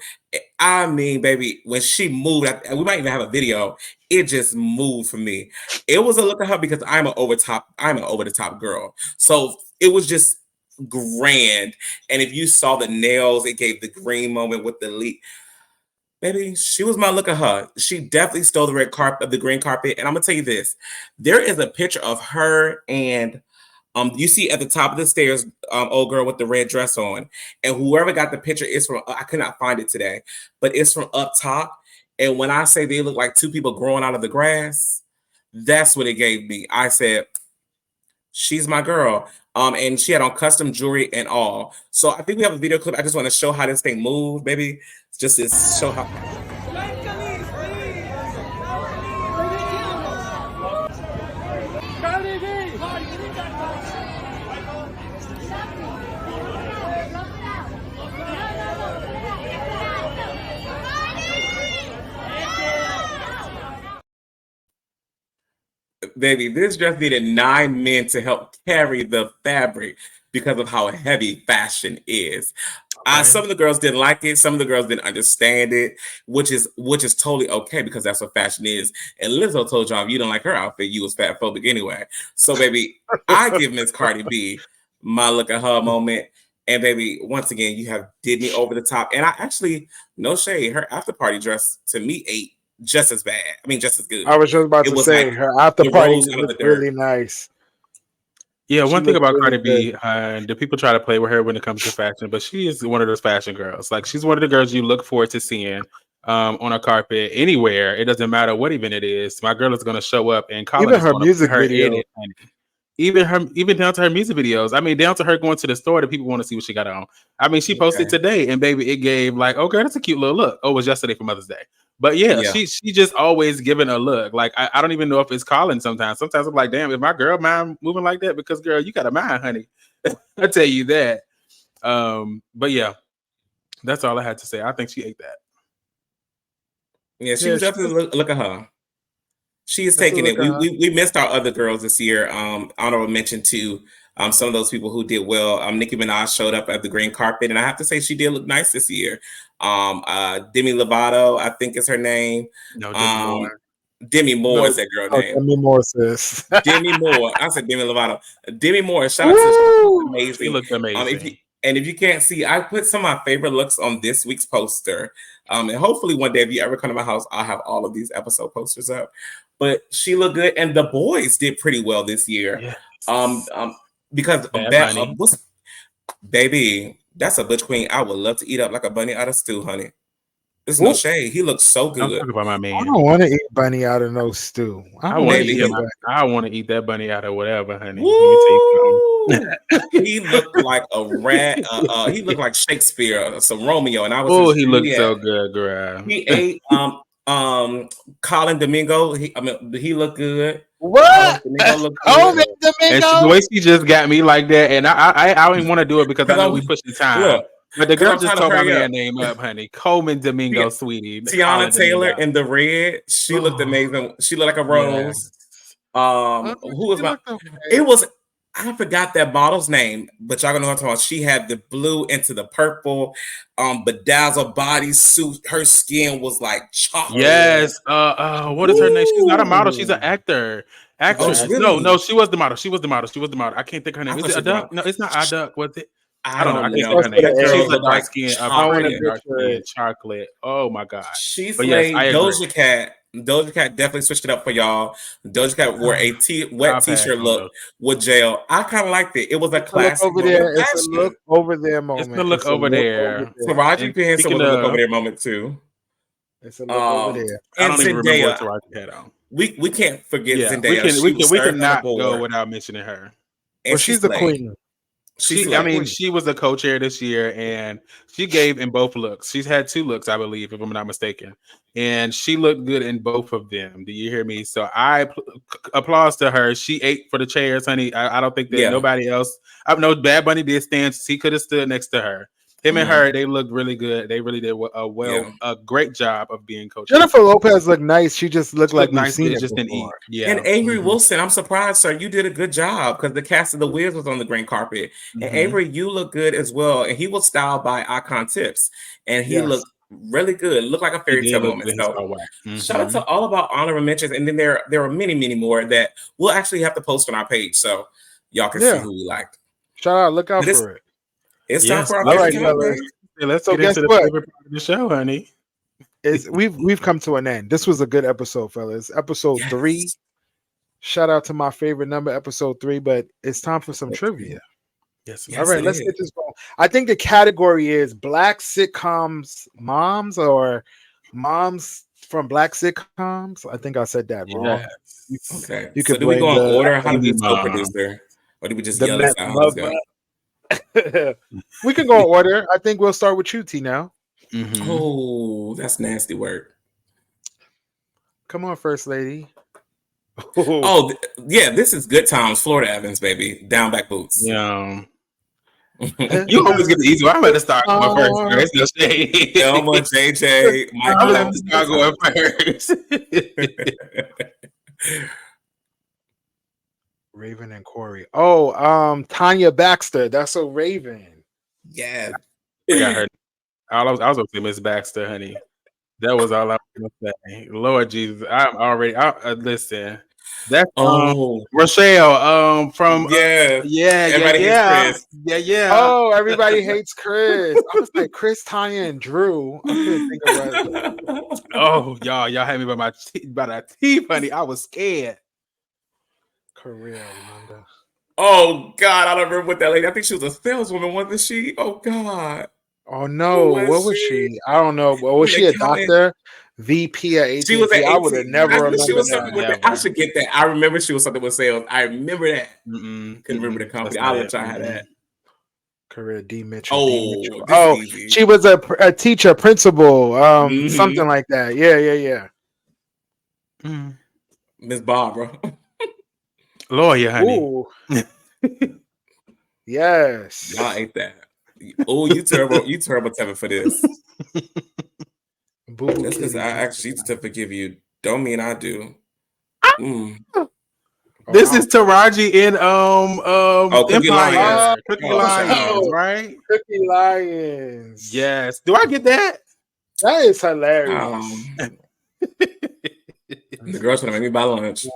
I mean, baby, when she moved, we might even have a video. It just moved for me. It was a look at her because I'm an over the top girl. So it was just grand. And if you saw the nails, it gave the green moment with the leaf. Baby, she was my look at her. She definitely stole the red carpet, the green carpet. And I'm gonna tell you this: there is a picture of her and you see at the top of the stairs, old girl with the red dress on, and whoever got the picture is from. I could not find it today, but it's from up top. And when I say they look like two people growing out of the grass, that's what it gave me. I said, she's my girl. And she had on custom jewelry and all. So I think we have a video clip. I just want to show how this thing moved, baby. Just to show how. Baby, this dress needed 9 men to help carry the fabric because of how heavy fashion is. Some of the girls didn't like it. Some of the girls didn't understand it, which is totally okay because that's what fashion is. And Lizzo told y'all if you don't like her outfit, you was fat phobic anyway. So, baby, I give Miss Cardi B my look at her moment. And baby, once again, you have did me over the top. And I actually, no shade, her after party dress to me ate just as bad. I mean, just as good. I was just about to say like her after party was really nice. Yeah, one thing about Cardi B, the people try to play with her when it comes to fashion, but she is one of those fashion girls. Like she's one of the girls you look forward to seeing on a carpet anywhere. It doesn't matter what event it is. My girl is going to show up and even her music video. Even down to her music videos. I mean, down to her going to the store that people want to see what she got on. I mean, she posted today, and baby, it gave like, oh girl, that's a cute little look. Oh, it was yesterday for Mother's Day. But yeah, she just always giving a look. Like I don't even know if it's calling sometimes. Sometimes I'm like, damn, if my girl mind moving like that, because girl, you got a mind, honey. I tell you that. But yeah, that's all I had to say. I think she ate that. Yeah, she was definitely look at her. She is taking it. We missed our other girls this year. Honorable mention to some of those people who did well. Nicki Minaj showed up at the green carpet, and I have to say she did look nice this year. Demi Lovato, I think is her name. No, Demi Moore is that girl name. Demi Moore, sis. Demi Moore. I said Demi Lovato. Demi Moore. Shout out to her. Amazing. She looked amazing. If you can't see, I put some of my favorite looks on this week's poster. And hopefully one day, if you ever come to my house, I'll have all of these episode posters up. But she looked good, and the boys did pretty well this year. Yes. Because baby, that's a butch queen. I would love to eat up like a bunny out of stew, honey. There's no shade. He looks so good. Don't talk about my man. I don't want to eat bunny out of no stew. I want to eat that bunny out of whatever, honey. Let me tell you he looked like a rat. He looked like Shakespeare, some Romeo, and I was. Oh, he looked so good, girl. He ate Colin Domingo. He looked good. What? Domingo. And the way she just got me like that, and I don't even want to do it because I know we pushing time. Look, but the girl just told my man name up, honey. Coleman Domingo, sweetie. Tiana Taylor in the red. She looked amazing. She looked like a rose. Yeah. Who was my? It was. I forgot that model's name, but y'all gonna know what I'm talking about. She had the blue into the purple, bedazzled bodysuit. Her skin was like chocolate. Yes. What is her name? She's not a model. She's an actress. Oh, really? No, she was the model. She was the model. I can't think of her name. Is it Aduk? No, it's not Aduk. What's it? I don't know. I can't think of her name. She's a dark skin, chocolate. Oh my god. She's like Doja Cat. Doja Cat definitely switched it up for y'all. Doja Cat wore a wet t-shirt look with jail. I kind of liked it. It was a classic. Over there. It's a look over there moment. It's the look over there. Taraji P. Henson was a look over there moment too. It's a look over there. I don't even remember what Taraji had on. We can't forget Zendaya. We cannot go without mentioning her. Well, she's the queen. She was the co-chair this year, and she gave in both looks. She's had 2 looks, I believe, if I'm not mistaken, and she looked good in both of them. Do you hear me? So I applause to her. She ate for the chairs, honey. I don't think that nobody else. I know Bad Bunny did stand. He could have stood next to her. Him and her, they looked really good. They really did a great job of being coached. Jennifer Lopez looked nice. She just looked like nice, we've seen just didn't eat. Yeah. And Avery Wilson, I'm surprised, sir. You did a good job because the cast of The Wiz was on the green carpet. And Avery, you look good as well. And he was styled by Icon Tips, and he looked really good. Looked like a fairy tale moment. So shout out to all of our honorable mentions. And then there are many, many more that we'll actually have to post on our page so y'all can see who we liked. Shout out, look out for it. It's time for our let's get into the favorite part of the show, honey. We've come to an end. This was a good episode, fellas. Episode 3. Shout out to my favorite number, episode 3. But it's time for some trivia. Yes. All right, let's get this going. I think the category is Black sitcoms moms or moms from black sitcoms. I think I said that wrong. Yes. Okay. You So could do we blame go in the order? How do we Baby go, Mom. producer? Or do we just the yell this out? How does it go? we can go in order. I think we'll start with you, Tee.nell. Mhm. Oh, that's nasty work. Come on, First Lady. Oh, yeah, this is Good Times, Florida Evans, baby. Down back boots. Yeah. You always get the easy one. I'm going to start going first. There's no shade. Elma, JJ, I'm going to have Michael. to start going first. Raven and Corey. Oh, Tanya Baxter. That's so Raven. Yeah. I got her. I was going to say Miss Baxter, honey. That was all I was going to say. Lord Jesus. I'm already, listen. That's Rochelle from Everybody hates Chris. Yeah. Oh, everybody hates Chris. I was like Chris, Tanya, and Drew. I couldn't think of what. Oh, y'all had me by the teeth, honey. I was scared. Career, Amanda. Oh God, I don't remember what that lady. I think she was a saleswoman, wasn't she? Oh God. Oh no, what was she? I don't know. What was she? A doctor? VP at AT&T? She was at I would have never remembered she was something with that. I should get that. I remember she was something with sales. I remember that. Couldn't remember the company. I'll let y'all have that. Career D Mitchell. Oh, D Mitchell. She was a teacher, principal, something like that. Yeah. Miss Barbara. Lawyer, honey. Yes. Y'all ate that. Oh, you terrible Tevin for this. Just because I actually to forgive you, don't mean I do. This is Taraji in Cookie Empire. Lions. Cookie Lions, right? Cookie Lions. Yes. Do I get that? That is hilarious. The girl's trying to make me buy lunch.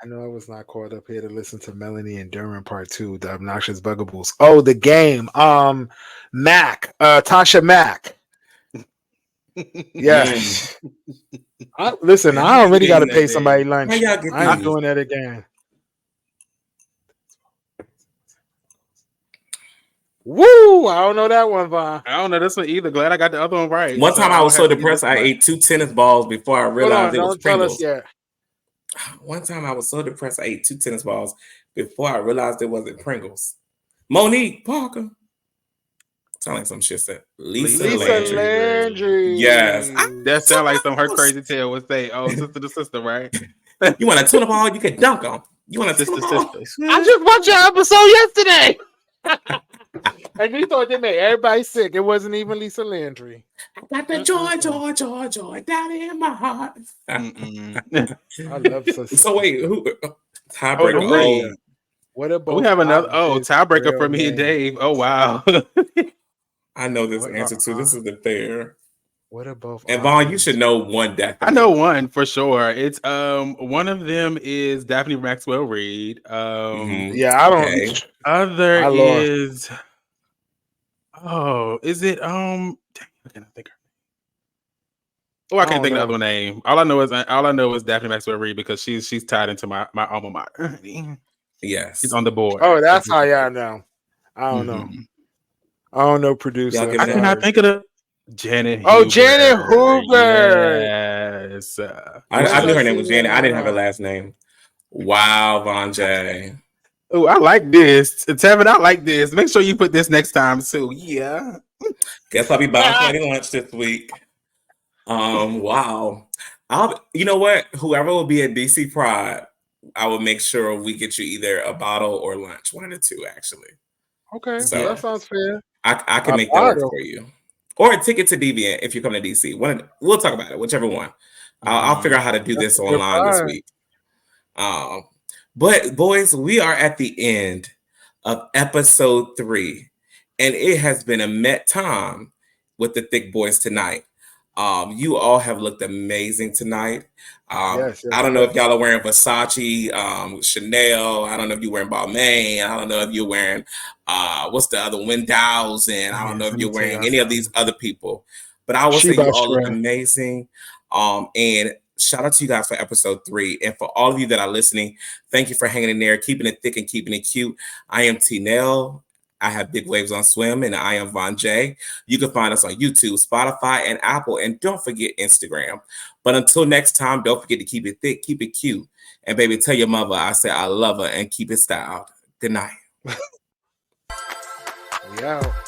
I know I was not caught up here to listen to Melanie and Durham Part 2, the obnoxious bugaboos. Oh, the game. Mac. Tasha Mack. Yes. Listen, I already got to pay somebody lunch. I'm doing that again. Woo! I don't know that one, Vonn. I don't know this one either. Glad I got the other one right. One time I was so depressed I ate 2 tennis balls before I realized it was Pringles. Tell us yet. One time I was so depressed I ate 2 tennis balls before I realized it wasn't Pringles. Monique Parker. Sound like some shit said. Lisa Landry. Yes. That sound like some her crazy tale would say. Oh, sister to sister, right? You want a tuna ball? You can dunk on. You want a sister? I just watched your episode yesterday. And you thought they made everybody sick. It wasn't even Lisa Landry. I got the joy down in my heart. I love so wait, who tiebreaker? What about we have another tiebreaker for me and Dave? Oh wow. I know this answer too. This is the fair. What about and Vonn? You should know one. I know one for sure. It's one of them is Daphne Maxwell Reid. Yeah, I don't. Okay. Other is is it I can't think. Oh, I can't think of the other name. All I know is Daphne Maxwell Reid because she's tied into my alma mater. Yes, she's on the board. Oh, that's how y'all know. I don't know. I don't know producer. I cannot think of the Janet. Oh, Hoover. Janet Hoover. Yes. I knew her name was Janet. I didn't have her last name. Wow, Vonn.j. Oh, I like this. Tevin, I like this. Make sure you put this next time too. Yeah. Guess I'll be buying Candy lunch this week. Wow. You know what? Whoever will be at DC Pride, I will make sure we get you either a bottle or lunch. One of the two, actually. Okay, so that sounds fair. I can make that work for you. Or a ticket to Deviant if you come to DC. We'll talk about it, whichever one. I'll figure out how to do this online this week. But boys, we are at the end of episode 3, and it has been a met time with the Thick Boys tonight. You all have looked amazing tonight. Yes, I don't know if y'all are wearing Versace, Chanel. I don't know if you're wearing Balmain. I don't know if you're wearing what's the other Windows, and I don't know if you're wearing any of these other people. But I will say you all look amazing. And shout out to you guys for episode 3, and for all of you that are listening, thank you for hanging in there, keeping it thick and keeping it cute. I am Tee.nell. I have Big Waves on Swim, and I am Vonn.j. You can find us on YouTube, Spotify, and Apple. And don't forget Instagram. But until next time, don't forget to keep it thick, keep it cute. And baby, tell your mother I said I love her and keep it styled. Good night. We out.